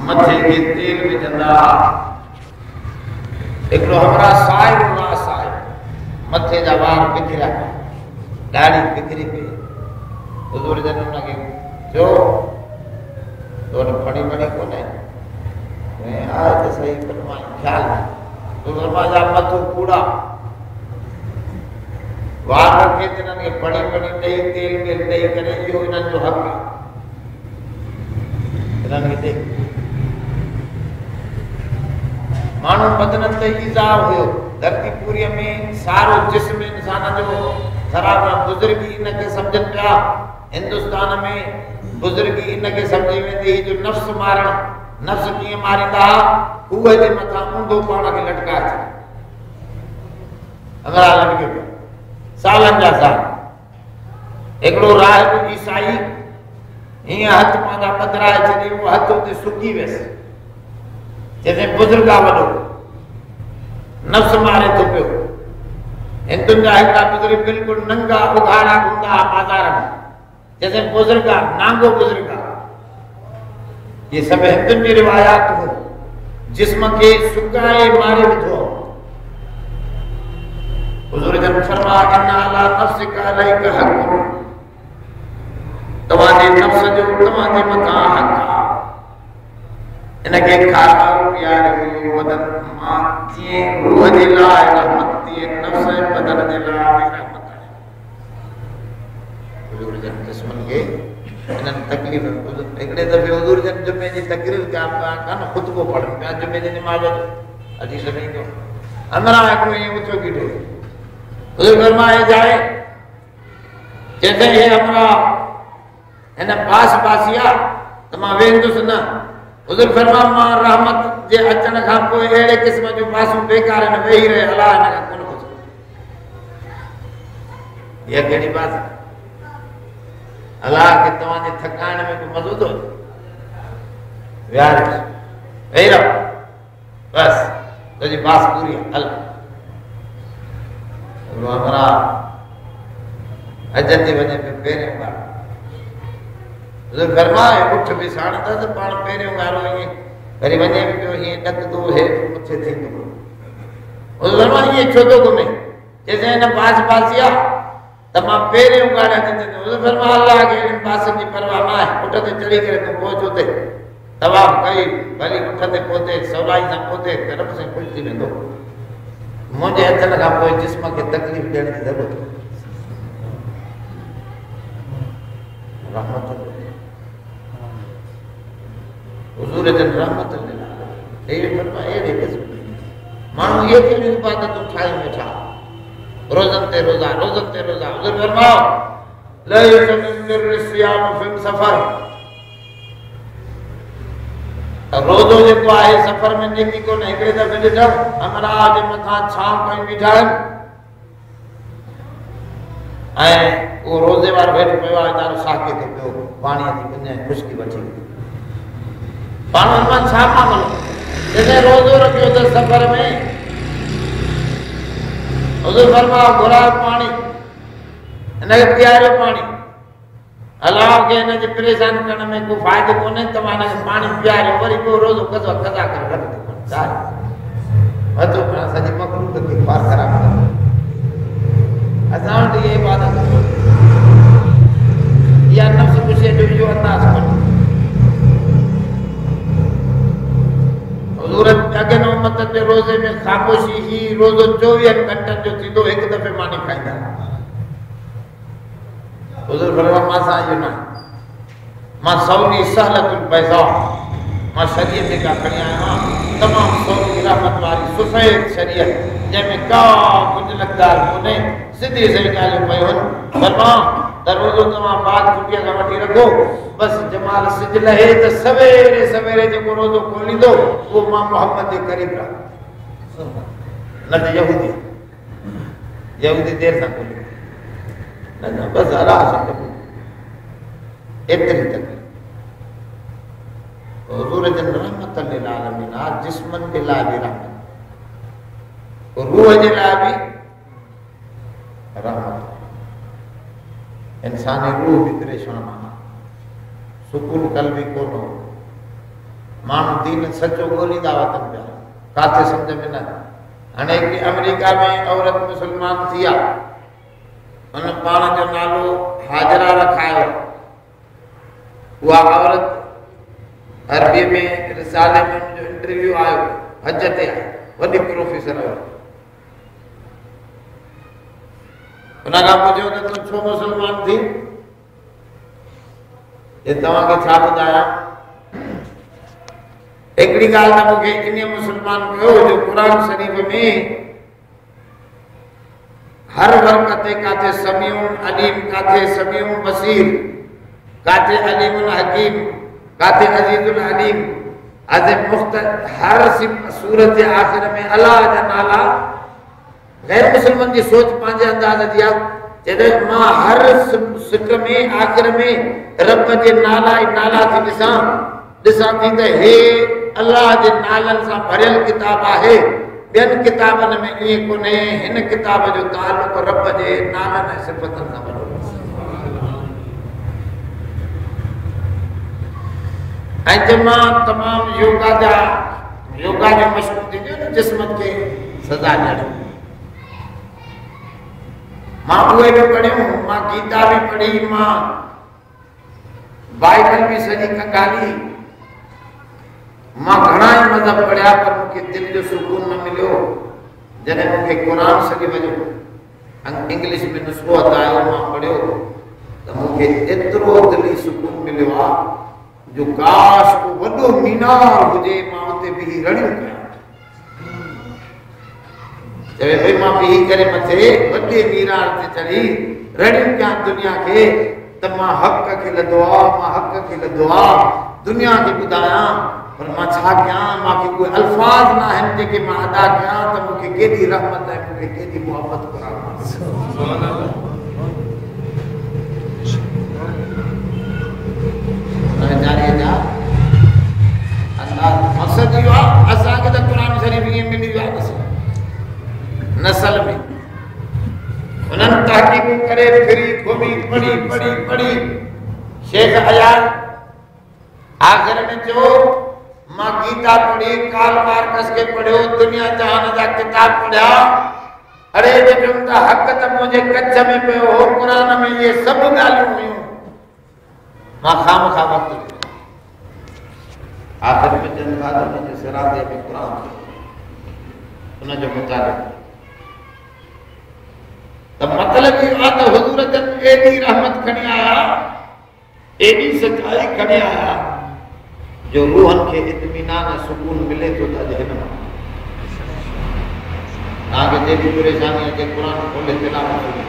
मथे के तेल विझंदा हिकिड़ो हमरा साहिब रास आहे मथे जा वार बिखरिया ॾाढ़ी बिखरी पई हुजूर जन उनखे चयो तो फड़ी फड़ी कोन्हे आए तो सही फरमाई ख्याल तो फरमाया मथो कूड़ा वार रखे तिन्हनि खे पड़ी पड़ी ॾेई तेल में ॾेई करे इहो इन्हनि जो हक़ आहे इन्हनि खे ॾे माण्हू बदननि ते ईज़ा हुयो धरती पूरीअ में सारो जिस्म इंसान जो ख़राब बुज़ुर्गी इनखे सम्झनि पिया हिंदुस्तान में बुज़ुर्गी इनखे सम्झी वेंदी जो नफ़्स मारण नफ़्स कीअं मारींदा उहे जे मथां ऊंधो पाण खे लटकाए छॾे अंगड़ा लटके पियो सालन जा साल हिकिड़ो राहिब ईसाई हीअं हथ पंहिंजा पधराए छॾे उहो हथ उते सुकी वियसि जंहिंमें बुज़ुर्ग आहे वॾो नफ़्स मारे थो पियो हिंदुनि जा हिकिड़ा बुज़ुर्ग बिल्कुलु नंगा उघाड़ा घुमंदा बाज़ार में जंहिंमें बुज़ुर्ग आहे नांगो बुज़ुर्ग आहे ये सब हिंदुनि जी रिवायात हो जिस्म के सुकाए मारे विधो हुजूर जन फरमाया इन्ना अला नफ्सिका अलैका हक़ तव्हांजे नफ्स जो तव्हांजे मथां हक़ आहे इनखे खाराओ पीआरियो बदन मां जीअं रूह जे लाइ रहमत तीअं नफ्स ऐं बदन जे लाइ रहमत आहे हुजूर जन जिस्मनि खे इन्हनि तकलीफ़ हिकिड़े दफ़े हुजूर जन जुमे जी तकरीर कया पिया कान ख़ुतबो पढ़नि पिया जुमे जी निमाज़ जो हदीस में ईंदो अंदरां हिकिड़ो ईअं ऊचो बीठो हुजूर फरमाए जाए चइजे हे हमरा हिन पास पासी आहे त मां वेंदुसि न हुजूर फरमाया मां रहमत जे अचण खां पोइ अहिड़े क़िस्म जूं पासूं बेकार न वेही रहे अलाह हिन खां कोन पुछो इहा कहिड़ी बात आहे अलाह के तव्हांजे थकाइण में को मज़ो थो विहारे वेही रहो बस तुंहिंजी बास पूरी आहे हल हमारा अजत थी वञे पियो पहिरियों ॿार फरमाए उठ बि साण त पाण पहिरियों ॻाल्हि ईअं वरी वञे बि पियो हीअं ॾकंदो हेठि मथे थींदो उस फरमाया ये छो तो घुमे जैसे न पास पासिया तमा पेरे उगाड़ा देते उस फरमाया अल्लाह के इन पास की परवाह ना है उठ ते चढ़ी करे तो पहुंचोते तवाफ कई भली उठ ते पहुंचे सवलाई से पहुंचे रब से खुश थी वेंदो मुझे हथ लगा कोई जिस्म के तकलीफ देने की जरूरत रहमत हुजूर जन रहमत अल्लाह ये फरमाया ये किस्म मानो ये की इबादत उठाई बैठा रोज़न ते रोज़ा हुजूर फरमाओ ला युसमिर रिसियाम फिम सफर रोज़ो जेको आहे सफर में नेकी को न हिकड़े दफे ॾिठो हमरा जे मथा छां कई बीठा ऐं वो रोज़े वारो वेठ पियो आहे तारो साके ते पियो पाणीअ जी कुञ खुशकी वठी पाण मां छा मामलो जैसे रोज़ो रखियो त सफर में हुजूर फरमाओ घुरा पानी इनके प्यारो पानी अल्लाह के इन जे परेशान करने में को फायदो कोने तमाने पानी प्यारो वरी को रोज़ कज़ा कर रख दे चार वतो पर सजी मखलूक के पार खराब कर असां ये इबादत या नफ्स खुशी जो जो अंदाज पर हुजूर अगे उम्मत के रोज़े में खामोशी ही रोज़ो 24 घंटन जो थींदो एक दफे मानी खाइंदा हुजूर फरमाया मां यो ना मां सौली सहलतुल बैज़ा मां शरीयत का खणी आया तमाम सौली रहमत वाली सफेद शरीयत जंहिंमें का कुछ लॻदार कोन्हे सिधी सही ॻाल्हियूं पयूं फरमाया त रोज़ो तव्हां बाद छुटीअ खां वठी रखो बस जमाल सिज लहे त सवेरे सवेरे जेको रोज़ो खोलींदो वो मां मोहम्मद जे करीब रह न त यहूदी देर सां खोली न बस आराम सां एतिरी तक हुजूर जन रहमत लिल आलमीन आज जिस्मन के लाइ भी रहमत और रूह जे लाइ भी रहमत इंसानी रूह भी परेशान सुकून कल्बी कोन हो माण्हू दीन सचो ॻोल्हींदा वतन पिया काथे सम्झ में न हाणे हिकिड़ी अमेरिका में औरत मुसलमान थी आहे हुन पाण जो नालो हाजरा रखायो उहा औरत अरबी में रिसाले में जो इंटरव्यू आयो हज ते आहे वॾी प्रोफेसर हुयो हुन खां पुछियो त तूं छो मुसलमान थी ये तव्हांखे छा ॿुधायां हिकिड़ी ॻाल्हि त मूंखे इन मुसलमान कयो जो क़ुर शरीफ़ में हर वक़्त ते काथे समीउन अलीम काथे समीउन बसीर काथे अलीमुन हकीम काथे अजीजुल अलीम अज़ीम हर सूरत जे आख़िर में अल्लाह जा नाला गैर मुसलमान जी सोच पंहिंजे अंदाज़ जी आहे जॾहिं मां हर सिक में आख़िर में रब जे नाला ई नाला थी ॾिसां थी त हे अल्लाह जे नालनि सां भरियल किताब आहे ॿियनि किताबनि में ईअं कोन्हे हिन किताब जो तालुक रब जे नालनि ऐं सिफ़तनि सां वॾो ऐं जमा तमामु योगा जो मशक़ूं थींदियूं न जिस्म खे सज़ा ॾियणु मां उहे बि पढ़ियूं मां गीता बि पढ़ी मां बाइबल बि सॼी कंगाली मां घणा ई मज़हब पढ़िया पर मूंखे दिलि जो सुकून न मिलियो जॾहिं मूंखे क़ुर शरीफ़ जो इंग्लिश में नुस्ख़ो हथायो मां पढ़ियो त मूंखे एतिरो दिली सुकून मिलियो आहे जो काश को वॾो मीनार हुजे मां उते बीही रड़ियूं कयां चवे भई मां बीही करे मथे वॾे मीनार ते चढ़ी रड़ियूं कयां दुनिया खे त मां हक़ खे लधो आहे दुनिया खे ॿुधायां पर मां छा कयां मूंखे कोई अल्फाज़ न आहिनि जेके मां अदा कयां त मूंखे केॾी रहमत ऐं मूंखे केॾी मोहबत मक़सद इहो आहे असांखे त क़ुर शरीफ़ ईअं मिली वियो आहे नसल में उन्हनि तहक़ीक़ूं करे फिरी घुमी पढ़ी शेख अयाल आख़िर में चयो मां गीता पढ़ी, कार्ल मार्क्स के पढ़ियो, दुनिया जहान जा किताब पढ़िया। अरे ॾिठुमि त हक़ त मुंहिंजे कच्छ में पियो हो, क़ुरान में इहे सभु ॻाल्हियूं हुयूं। मां खामखा वक़्तु ॾिनो। आख़िर में जन बादल जे सिराते में क़ुरान उन जो मुतालिबो त मतलब इहो आहे त हुज़ूर जन एॾी रहमत खणी आया, एॾी सचाई खणी आया जो रूहनि खे इत्मीनान ऐं सुकून मिले थो त अॼु हिन मां तव्हांखे जेकी परेशानी अचे क़ुरान खोले तिलावत कयो,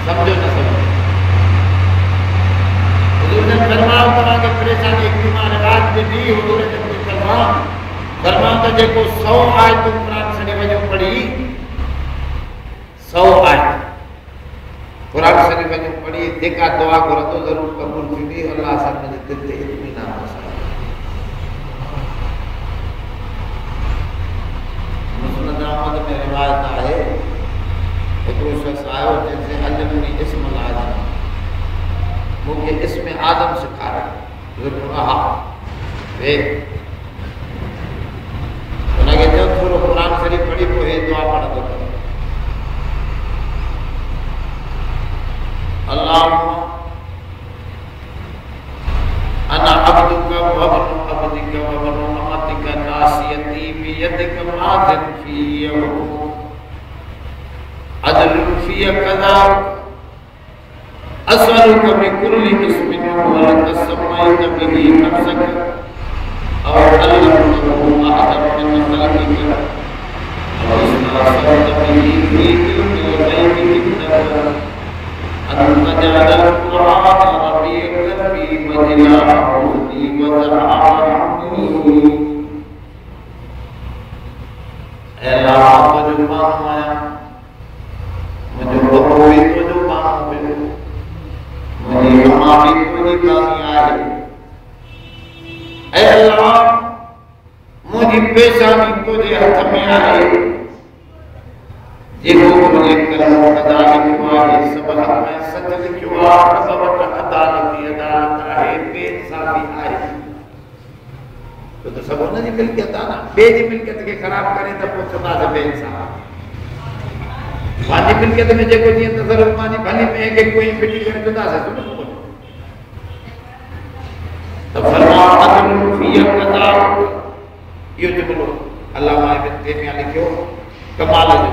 सम्झो न सम्झो। हुज़ूर जन फरमायो तव्हांखे परेशानी हिकिड़ी रिवाज ॾिनी, हुज़ूर जन खे फरमायो त जेको 100 आयतूं क़ुरान शरीफ़ जूं पढ़ी, 100 आयत क़ुरान शरीफ़ जूं पढ़ी, जेका दुआ घुरंदो ज़रूरु क़बूल थींदी। अल्लाह सां हुनजे दिलि ते इत्मीनान वसाए। मुस्लिम अहमद में रिवायत आहे, हिकिड़ो शख़्स आयो जंहिंसे अल्लमनी इस्मुल आज़म, मूंखे इस्म आज़म सेखारियो। हा वे उनखे चयो थोरो क़ुरान शरीफ़ पढ़ी पोइ हे दुआ पढ़ंदो कर। अल्लाहुम्मा अना अब्दुका व अब्नु अब्दिका व अब्नु अमातिका नासियती बियदिका मादिन फी अदलुन फी कज़ा अस्अलुका बिकुल्लि इस्मिन हुवा लका सम्मैता बिही नफ्सक औ अल्लमतहु अहदन मिन खल्क़िका औ इस्तअसरता बिही फी इल्मिल ग़ैबि इन्नका أنت جعل القرآن ربيع قلبي وجلاء حزني وذهاب همي ألا تجمع माया मुझे बहू भी तुझो मां मिलो, मुझे मां भी तुझी कानी आहे। ऐ अल्लाह मुझी पेशानी तुझे हथ में आहे, जेको मुझे कलम अदा लिखियो आहे सब हक़ में सच लिखियो आहे। सब वटि अदालती अदालत आहे, बेइंसाफ़ी आहे। तो सब हुनजी मिल्कियत आहे न, ॿिए जी मिल्कियत खे ख़राब करे त पोइ चवंदासीं बेइंसाफ़। पंहिंजी मिल्कियत में जेको जीअं तसरुफ़ पंहिंजी भली में खे कोई फिटी करे चवंदासीं सुठो कोन्हे। त फरमाओ अदलुन फी कज़ा, इहो जुमिलो अल्लामा इब्न तैमिया लिखियो कमाल जो।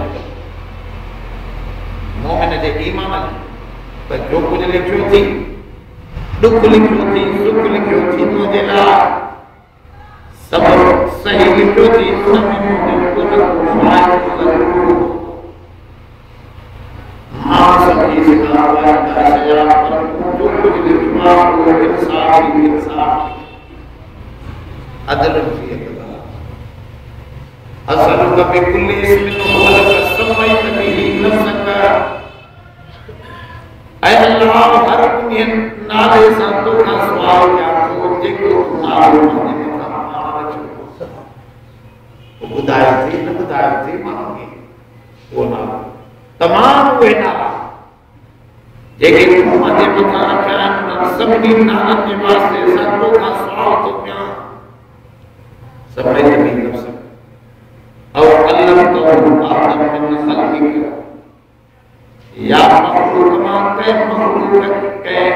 मोमिन जे ईमान त जो कुझु लिखियो थी, दुख लिखियो थी, सुख लिखियो थी, मुंहिंजे लाइ सभु सही लिखियो थी। उन में मां सभी सिखा शया पर जो कुझु लिखियो आहे उहो इंसाफ़ ई इंसाफ़। अदलुन फी कज़ा असलुका बिकुल्लि इस्मिन हुवा लका सम्मैता बिही नफ्सक। ऐ अल्लाह हर उन्हीअ नाले सां तोखां सुवाल कयां थो जेको नालो मुंहिंजे मथां पाण रखियो। ॿुधायो थी न ॿुधायो थी माण्हू खे उहो नालो, तमामु उहे नाला जेके तूं मुंहिंजे मथां रखिया आहिनि, उन्हनि सभिनी नालनि जे वास्ते असां तोखां सुवाल थो कयां। सम्मैता बिही नफ्सक औ अल्लमतहु अहदन मिन खल्क़िका, या मखलूक मां कंहिं मखलूक कंहिं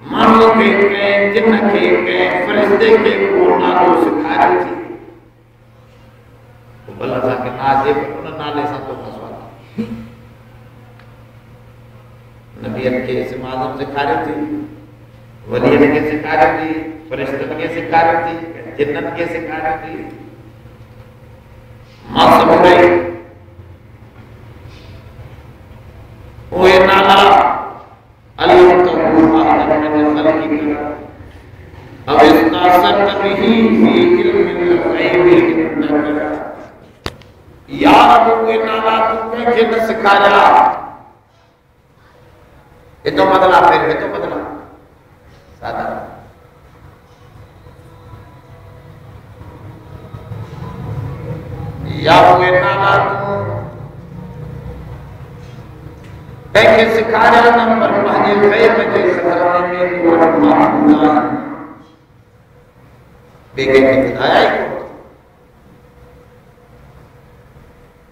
माण्हू खे कंहिं जिन खे कंहिं फ़रिश्ते खे उहो नालो सेखारियो थी। भला असांखे ना अचे पर उन नाले सां तोखां सुवाल। नबियनि खे इस्म आज़म सेखारियो थी, वलियनि खे सेखारियो थी, फ़रिश्तनि खे सेखारियो थी, जिन्ननि खे सेखारियो थी। मां सब कई उहे नाला अल्लमतहु अहदन मिन खल्क़िका औ इस्तअसरता बिही फी इल्मिल ग़ैबि इन्नका। या रब उहे नाला तूं कंहिंखे न सेखारिया। एतो बदला फिर एतो बदला सादा या उहे नाला तूं कंहिंखे सेखारिया न पर पंहिंजे ग़ैब जे ख़ज़ाने में तूं वटि महफूज़ आहिनि। बेगे के ॿुधाया ई कोन।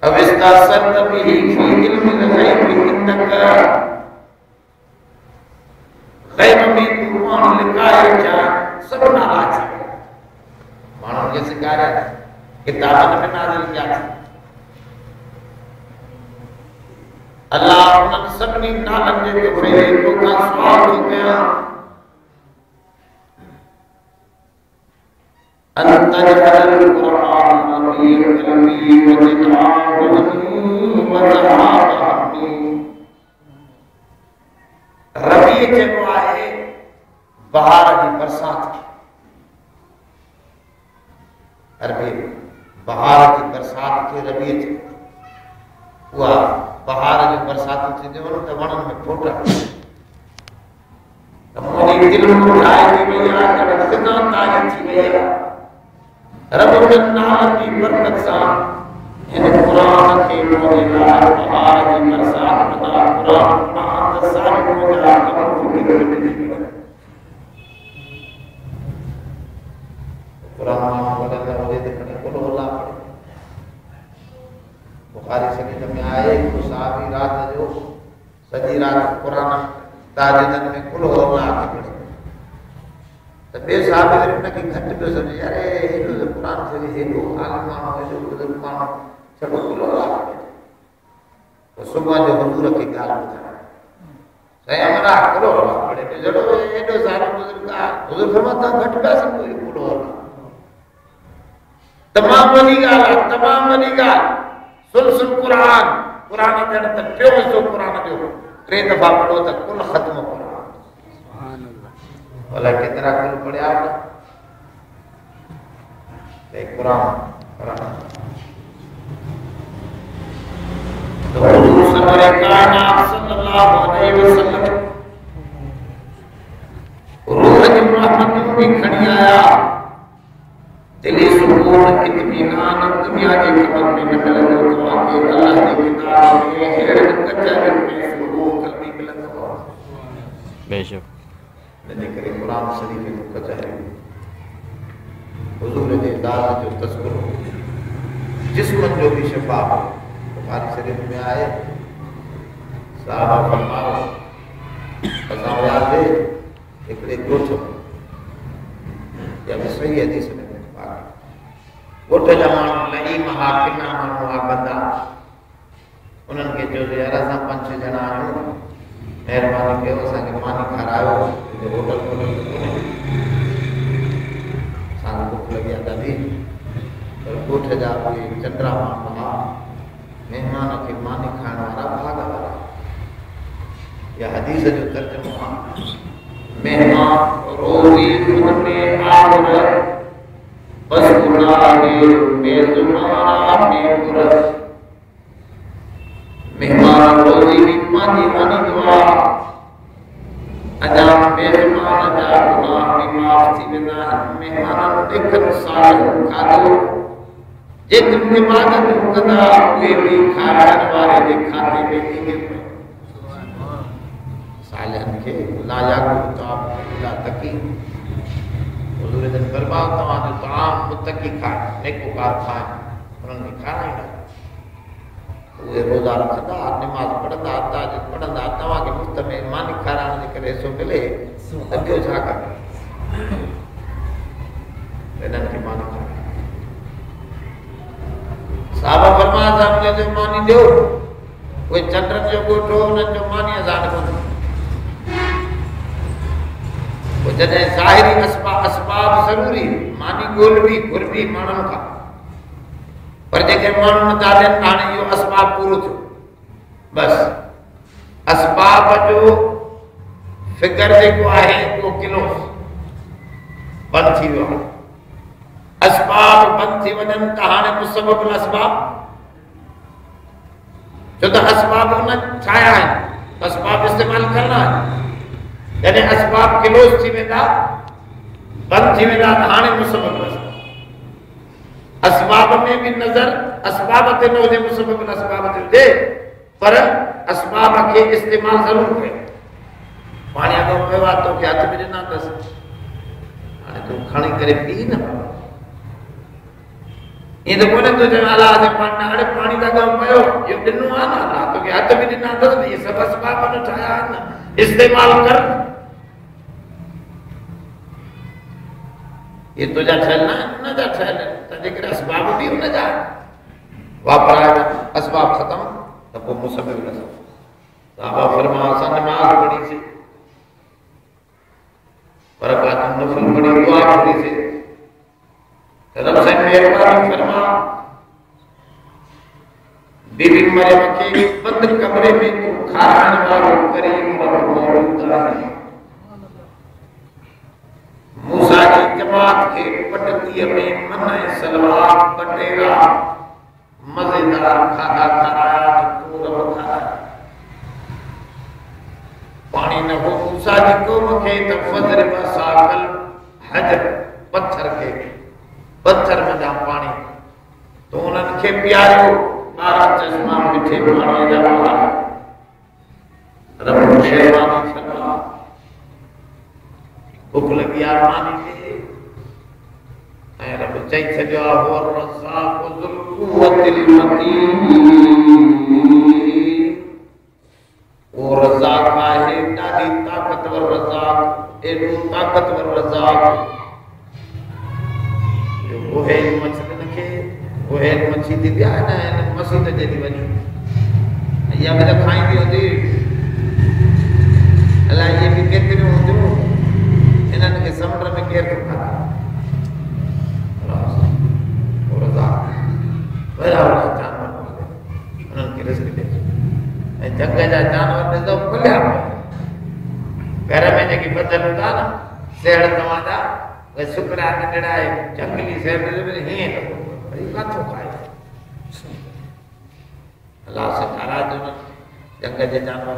अब इसका सत्य भी फी इल्म गैब इंदक गैब में तू पाण लिखाए जा सब नाराज माण्हुनि खे सेखारिया किताबनि में नाज़िल कया अल्लाह उन्हनि सभिनी नालनि जे तोखे तोखां सुवाल थो कयां أنت جعل القرآن ربيع قلبي وجلاء حزني وذهاب همي रबी जेको आहे बहार जी बरसात अरबी बहार जी बरसात खे रबी चए उहा बहार जी बरसात थींदियूं आहिनि त वणनि में फोटा त मुंहिंजी दिलि मुरझाए थी वई आहे ॼण ख़िज़ा ताज़ी थी वई आहे रब जे नाम जी बरकत सां हिन क़ुरान खे मुंहिंजे लाइ बहार जी बरसात बता क़ुरान मां त सारी मुंहिंजा कम फिकिर मिटी वञनि क़ुरान मां पढ़ंदा हुजे त खणी कुल अल्लाह पढ़े बुखारी शरीफ़ में आहे तो साहबी रात जो सॼी रात क़ुरान ताजदन में कुल अल्लाह खे पढ़े त ॿिए साहबी वरी उनखे घटि पियो सम्झे अरे हेॾो त क़ुरान शरीफ़ हेॾो आलिम माण्हू हेॾो बुज़ुर्ग माण्हू छॾो कुल अल्लाह पढ़े पोइ सुबुह जो हुज़ूर खे ॻाल्हि ॿुधाए साईं अमरा कुल अल्लाह पढ़े पियो जहिड़ो हेॾो सारो बुज़ुर्ग आहे हुज़ूर फरमाए तव्हां घटि पिया सम्झो कुल अल्लाह तमामु वॾी ॻाल्हि आहे तमामु वॾी ॻाल्हि सुल क़ुरान क़ुरान ॼण त टियों हिसो क़ुरान जो 3 दफ़ा पढ़ो त कुल ख़त्म क़ुरान सुभान अल्लाह भला केतिरा कुल पढ़िया ते क़ुरान तो हुज़ूर सरवर कायनात सल्लल्लाहु अलैहि वसल्लम रूह जी रहमत भी खणी आया दिली सुकून इत्मीनान दुनिया के कमर में न मिलंदो तव्हांखे अल्लाह जी किताब में अहिड़े कचहरियुनि में सुकून कल्बी मिलंदो बेशक इनजे करे क़ुरान शरीफ़ जो कचहरी हुज़ूर जे दाद जो तज़किरो जिस्मनि जो बि शिफ़ा बुखारी शरीफ़ में आहे साहबा फरमायो असां वियासीं हिकिड़े ॻोठ में या बि सही हदीस में ॻोठ जा माण्हू लही महा किना माण्हू हुआ कंदा उन्हनि खे चयोसीं यार असां 5-6 ॼणा आहियूं महिरबानी कयो असांखे मानी खारायो होटल कोन्हे असांखे बुख लॻी आहे ॾाढी पर ॻोठ जा उहे चंडरा माण्हू हुआ महिमान खे मानी खाइण वारा भाग वारा या हदीस जो तर्जुमो आहे मेहमान रोज़ी खुद में आवर बस गुनाहे बेजुबान में पुरस मेहमान रोज़ी भी मानी मानी दुआ अजा मेहमान जा गुनाह भी माफ़ थी वेंदा मेहमान देखन साल खाधो जेतिरी इबादत कंदा उहे बि खाइण वारे जे खाते में ईंदे सालनि खे लायाक़ूब ला तकी हुज़ूर जन फरमायो तव्हांजो तमाम मुतकी खाए नेकोकार खाए उन्हनि खे खाराईंदा उहे रोज़ा रखंदा निमाज़ पढ़ंदा ताजिद पढ़ंदा तव्हांखे मुफ़्त में मानी खाराइण जे करे हिसो मिले त ॿियो छा कजे हिननि खे मानी खाराए साहबा फरमाया साहब जो मानी ॾियो उहे चंडनि जो ॻोठो उन्हनि जो मानीअ सां ॾिनो जॾहिं ज़ाहिरी असबाब ज़रूरी मानी ॻोल्हबी घुरबी माण्हुनि खां पर जेके माण्हू नथा ॾियनि हाणे इहो असबाब पूरो थियो बसि असबाब जो फिगर जेको आहे उहो किलो बंदि थी वियो आहे असबाब बंदि थी वञनि त हाणे मुसबब असबाब छो त असबाब उन ठाहिया आहिनि असबाब इस्तेमालु करणा आहिनि जॾहिं असबाब क्लोज़ थी वेंदा बंदि थी वेंदा त हाणे मुसबब असबाब में भी नज़र असबाब ते न हुजे मुसबब असबाब ते हुजे पर असबाब खे इस्तेमाल ज़रूर कयो पाणी अॻो पियो आहे तोखे हथ में ॾिना अथसि हाणे तूं खणी करे पी न ये तो कोने तुझे वाला आदे पानी अरे पानी का गम पयो ये दिनो आना ना तो के हाथ भी दिना तो ये सब असबाब न उठाया ना इस्तेमाल कर ये तुझा ठहरना न जा ठहर तजे के असबाब भी न जा वापरा असबाब खत्म तब वो मुसम्मिल न साहबा फरमा सा नमाज पढ़ी से बरकत नफल पढ़ी दुआ पढ़ी से रब से मेहरबानी फरमा बीबी मरियम के बंद कमरे में तू खाने वालों करीम रब मौजूद है मूसा की जमात के पटकिए में मन सलवार बटेरा मजेदार खाना खाया तो रब खाया पानी न हो मूसा जी को मखे तो फजर बसाकल हजर पत्थर में जा पानी तो उन्हनि खे प्यारियो 12 चश्मा मिठे पानी जा वाला रब मेहरबानी फरमा भूख लगी आरमानी दे ऐ रब चई छजो हो रज़ाक़ ज़ुल क़ुव्वतिल मतीन ओ रज़ाक़ आहे ॾाढी ताक़तवर रज़ाक़ एॾो ताक़तवर रज़ाक़ ओहे मछलिन खे ओहे मछी दी दिया ना मसीद जेदी वनी या में खाईंदी होती अला ये भी केतिरी होंदो इन्हनि खे समुंड में केर थो खाए और रज़ा वड़ा जानवर उन्हनि खे रिस्क ॾे ऐं जंग जा जानवर ॾिसो खुलिया घर में जेकी बदल हूंदा न सेड़ तव्हांजा वे सुकड़ा नंढड़ा जंगली सेड़ में हीअं वरी काथो खाए अल्लाह से नाराज हो जंग जे जानवर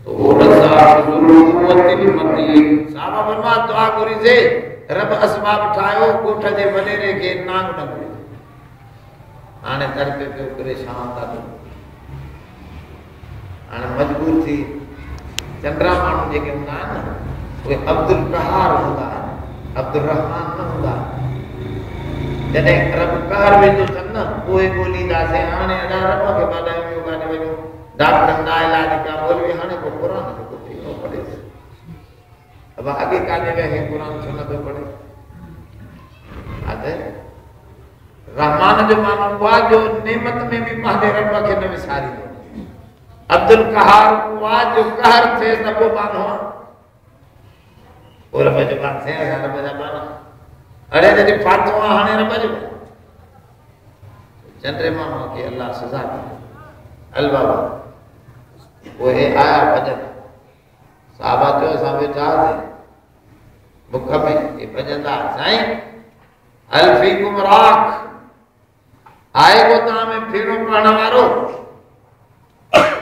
तो रज़ाक़ ज़ुल क़ुव्वतिल मतीन साहबा फरमा दुआ करी से रब असबाब ठायो कोठ जे वडेरे के नांग न घुरे हाणे दर पे परेशान था हाणे मजबूर थी चंद्रा माण्हू जेके हूंदा आहिनि वे अब्दुल कहार हूंदा आहिनि अब्दुल रहमान न हूंदा जॾहिं रब कहर वेंदो अथनि न उहे ॻोल्हींदासीं हाणे अञा रब खे ॿाॾायूं पियो काॾे वञूं डॉक्टर ना इलाज का ॻोल्हे हाणे को क़ुर जो कुझु न पढ़े अब आगे काॾे वेहे क़ुर छो नथो पढ़े अॼु रहमान जो मानो हुआ जो नेमत में भी पंहिंजे रब खे न विसारींदो अब्दुल कहार हुआ जो कहर थे न को मानो और रब जो बात थे रब जा मानो अरे जॾहिं फातो हाणे रब जो चंद्रे मानो के अल्लाह सजा दी अल बाबा वो है आया भजन साहबा जो असां वेठा बुख में ये भजंदा साईं अल फीकुम राख आए को ता में फेणो पढ़ण वारो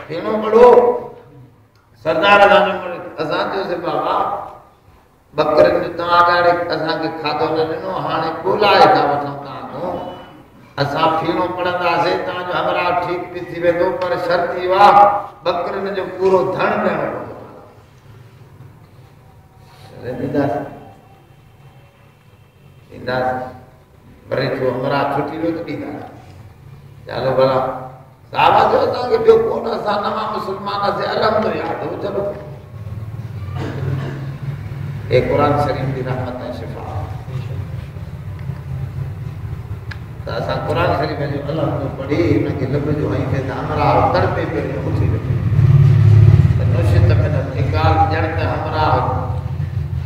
फेणो पढ़ो सरदार असां जो से बाबा बकरन जो ता गाड़े असां के खाधो न ॾिनो हाणे ॻोल्हाए था वठूं तव्हां असां फेणो पढ़ंदासीं तव्हांजो हमरा ठीक भी थी वेंदो पर शर्त इहा आहे बकरन जो पूरो धन ॾियणो पवंदो ईंदासीं वरी जो हमरा छुटी लो तो ॾींदा चलो भला साहबा जो असांखे ॿियो कोन असां नवां मुस्लमान से अलॻि तो यादि हो चलो ये कुरान शरीफ की रहमत है शिफा तो असां कुरान शरीफ जो अलॻि तो पढ़ी उनखे लब जो आई के हमरा दर पे पे उठी तो नशित में न इकाल जड़ त हमरा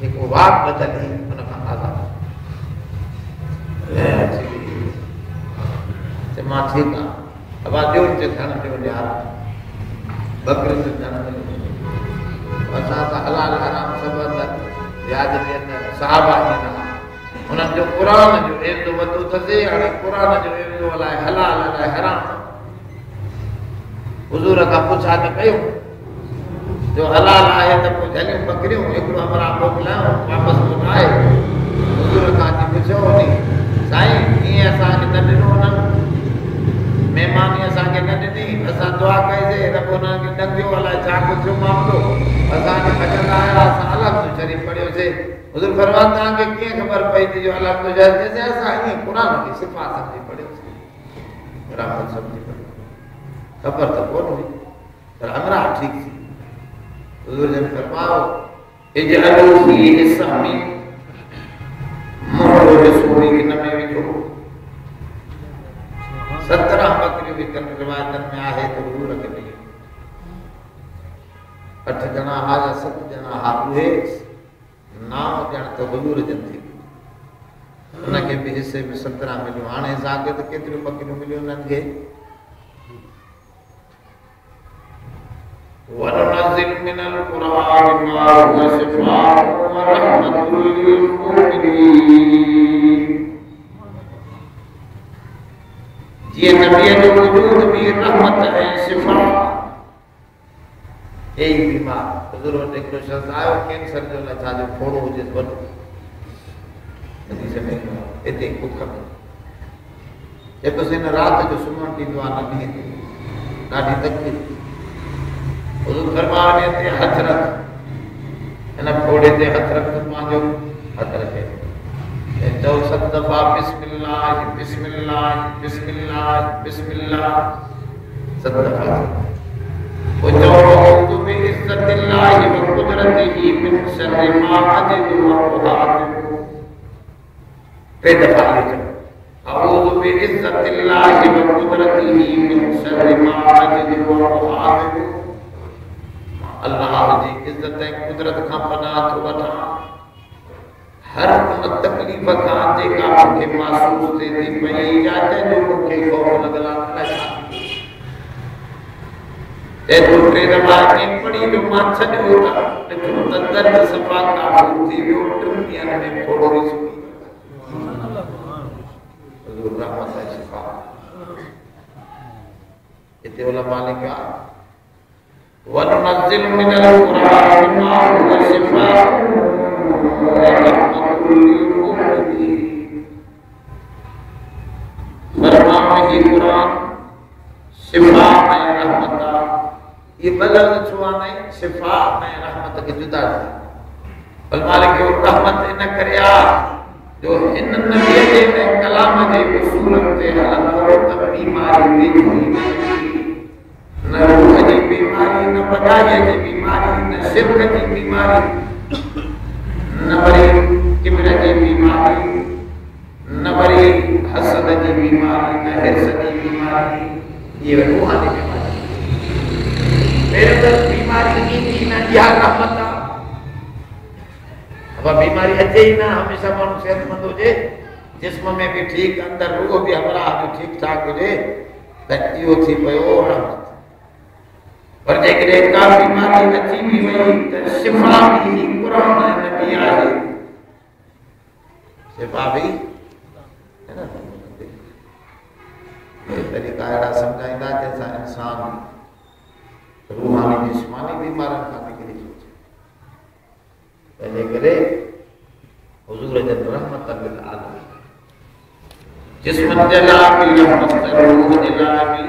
एक वाक बदली उन का आजाद ते मां ठीक आ अब आदियो जे खान पे यार बकरे से जान असां का हलाल हराम सब याद में साहबा ने उन्हनि जो कुरान जो एॾो वॾो थसे हाणे कुरान जो एॾो अलाए हलाल अलाए हराम हुज़ूर खां पुछा त कयूं जो हलाल आहे त पोइ झलियूं बकरियूं हिकिड़ो हमरा मोकिलियां वापसि मोटाए हुज़ूर खां अची पुछियो नी साईं ईअं असांखे न ॾिनो उन्हनि महिमानी असांखे न ॾिनी असां दुआ कईसीं रब उन्हनि खे ॾंगियो अलाए छा कुझु मामिलो असांखे भॼंदा आया असां अलॻि शरीफ़ पढ़ियोसीं हुजूर फरमाता है कि क्या खबर पई थी जो अल्लाह तो जैसे ऐसा ही कुरान की सिफात समझी पड़े रहमत समझी पड़े खबर तो कौन हुई पर हमरा ठीक थी हुजूर ने फरमाओ इजअलू फी इसमी मोहरो रसूली के नमे विचो 17 बकरी भी कन रिवायतन में आहे तो हुजूर के लिए 8 जना हाजा 7 जना हाबुए नाम ॼण त हुजूर जन थी उनके भी हिस्से में 17 मिलियो हाणे जागे तो केतिरियूं बकरियूं मिलियूं उन्हनि खे वननज़िल मिनल क़ुरआन मा हुवा शिफ़ाअ व रहमतुल लिल मुमिनीन ये नबी जो वजूद भी रहमत है शिफा यही बीमार हुजूर वटि हिकिड़ो शख़्स आयो कैंसर जो लाइ छा जो फोड़ो हुजे वॾो हदीस में हिते कुख में जेको हिन राति जो सुम्हणु ॾींदो आहे न ॾींहं ते ॾाढी तकलीफ़ हुजूर फरमाया ते हथ रख हिन फोड़े ते हथ रख पंहिंजो हथ रखे ऐं चओ 7 दफ़ा बिस्मिल्लाह बिस्मिल्लाह बिस्मिल्लाह बिस्मिल्लाह 7 दफ़ा वजौतु बिइज्जतिल्लाहि व कुदरतिही मिन शर्रि मा अजिदु व उहादिरु 3 दफ़ा ये चलो अऊज़ु बिइज्जतिल्लाहि व कुदरतिही मिन शर्रि मा अजिदु व उहादिरु अल्लाह जी इज्जत ऐं कुदरत खां पनाह थो वठां हर उन तकलीफ़ खां जेका मूंखे महसूस थिए थी पई या जंहिंजो मूंखे ख़ौफ़ लॻल आहे तो 3 दफ़ा कीअं पढ़ी वियो मां छॾियो ॾिठो त दर्द सफ़ा काबू थी वियो 3 ॾींहंनि में थोरो ई सुठी हुजूर रहमत ऐं शिफ़ा हिते उलमा लिखियो आहे वननज़िल मिनल क़ुरआन मा हुवा शिफ़ाअ व रहमतुल लिल मुमिनीन फरमाओ ये कुरान शिफ़ा ऐं रहमत ये बलद छुआ नहीं शिफा में रहमत के जुदा थी बल मालिक जो रहमत इन करया जो इन नबी जे कलाम जे उसूल ते हलंदो त बीमारी दी न रूह जी बीमारी न बदाई जी बीमारी न शिरक जी बीमारी न वरी किब्र जी बीमारी न वरी हसद जी बीमारी न हिर्स जी बीमारी ये रूहानी बीमारी मेरे तो बीमारी ईंदी न इहा रहमत अब बीमारी अचे ही ना हमेशा माण्हू सेहतमंद हुजे जिस्म में भी ठीक अंदर रूह भी हमरा भी ठीक ठाक हुजे त इहो थी पियो रहमत पर जेकॾहिं का बीमारी अची भी वई त शिफ़ा भी क़ुरान ऐं नबी आहे शिफ़ा भी है ना ये तरीक़ा अहिड़ा सम्झाईंदा जंहिंसां इंसान रूहानी जिस्मानी बीमारन खां निकिरी सोचे तंहिंजे करे हुजूर जन रहमत लिल आलमीन जिस्म जे लाइ भी रहमत रूह जे लाइ भी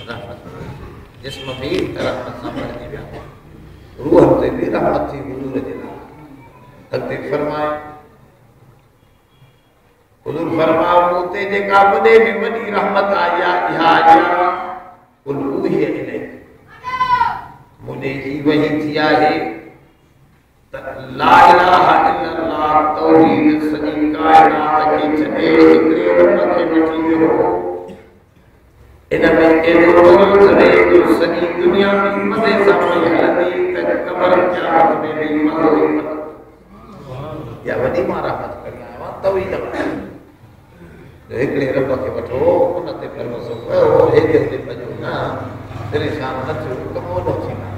रहमत जिस्म भी रहमत सां भरिजी विया रूह ते भी रहमत थी हुजूर जे लाइ अॻिते फरमाए हुजूर फरमाओ मूं ते जेका वॾे में वॾी रहमत आई आहे इहा आहे कुल उही इले मुझे ही वही दिया है ला इलाहा इल्लल्लाह तौहीद सजी कायनात के छडे हिकड़े रब खे वठी वियो इन में एॾो वॾो करे जो सॼी दुनिया में मज़े सां पई हलंदी त क़बर क़यामत में बि मज़ो ई मज़ो या वॾी मां रहमत करी आयो आहियां तौहीद हिकड़े रब खे वठो उन ते भरोसो कयो हेॾे होॾे भॼो न परेशान न थियो कमो न थींदा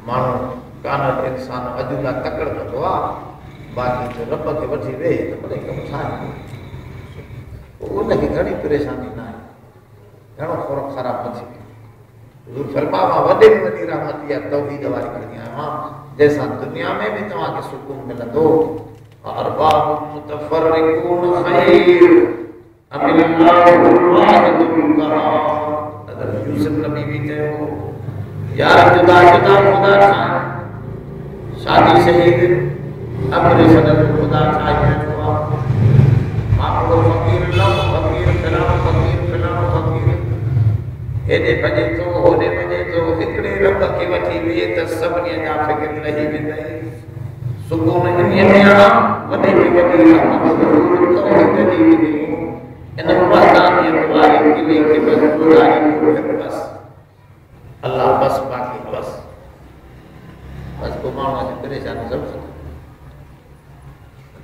माण्हू कान इंसान अजुला तकड़ कंदो आहे बाक़ी जो रब खे वठी वेह त भले कमु छा आहे उनखे घणी परेशानी न आहे घणो थोरो ख़राब न थी हुजूर फरमावा वॾे में वॾी रहमत इहा तौहीद वारी करणी आहे मां जंहिंसां दुनिया में बि तव्हांखे सुकून मिलंदो अरबाब मुतफर्रिकून खैर अमिल्लाहुल वाहिदुल क़हार हज़रत यूसुफ नबी भी चयो यार जुदा जुदा खुदा शादी शहीद अपने सदर खुदा चाहिए हुआ मापड़ो फकीर लव फकीर फिलाम फकीर हेडे बजे तो होडे बजे तो हिकड़े रब के वठी वे त सभनी जा फिक्र नहीं विंदई सुकून इन में वॾे में वॾी रहमत तौहीद दी दी इन वहदानियत वाले किले के बस गुजारी बस अल्लाह बस बाकी बस को मानो परेशान सब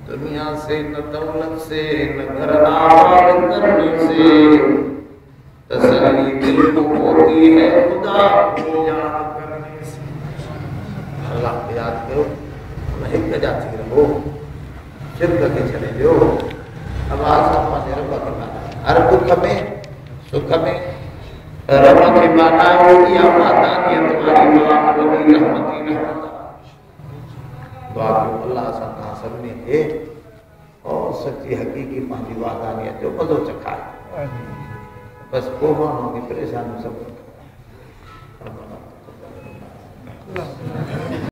दुनिया से न दौलत से न घर आबाद करने से तसल्ली दिल को होती है खुदा को याद करने से अल्लाह को याद करो एक जाती रहो शिरक के चले जाओ अब आसमान रब के बात हर दुख में सुख में रब के बात होगी वहदानियत वाली बात होगी रहमती रहमत दुआ करो अल्लाह सदा सबने के और सच्ची हकीकी मानी वहदानियत जो मज़ो चखाए बस को मानो की परेशानी सब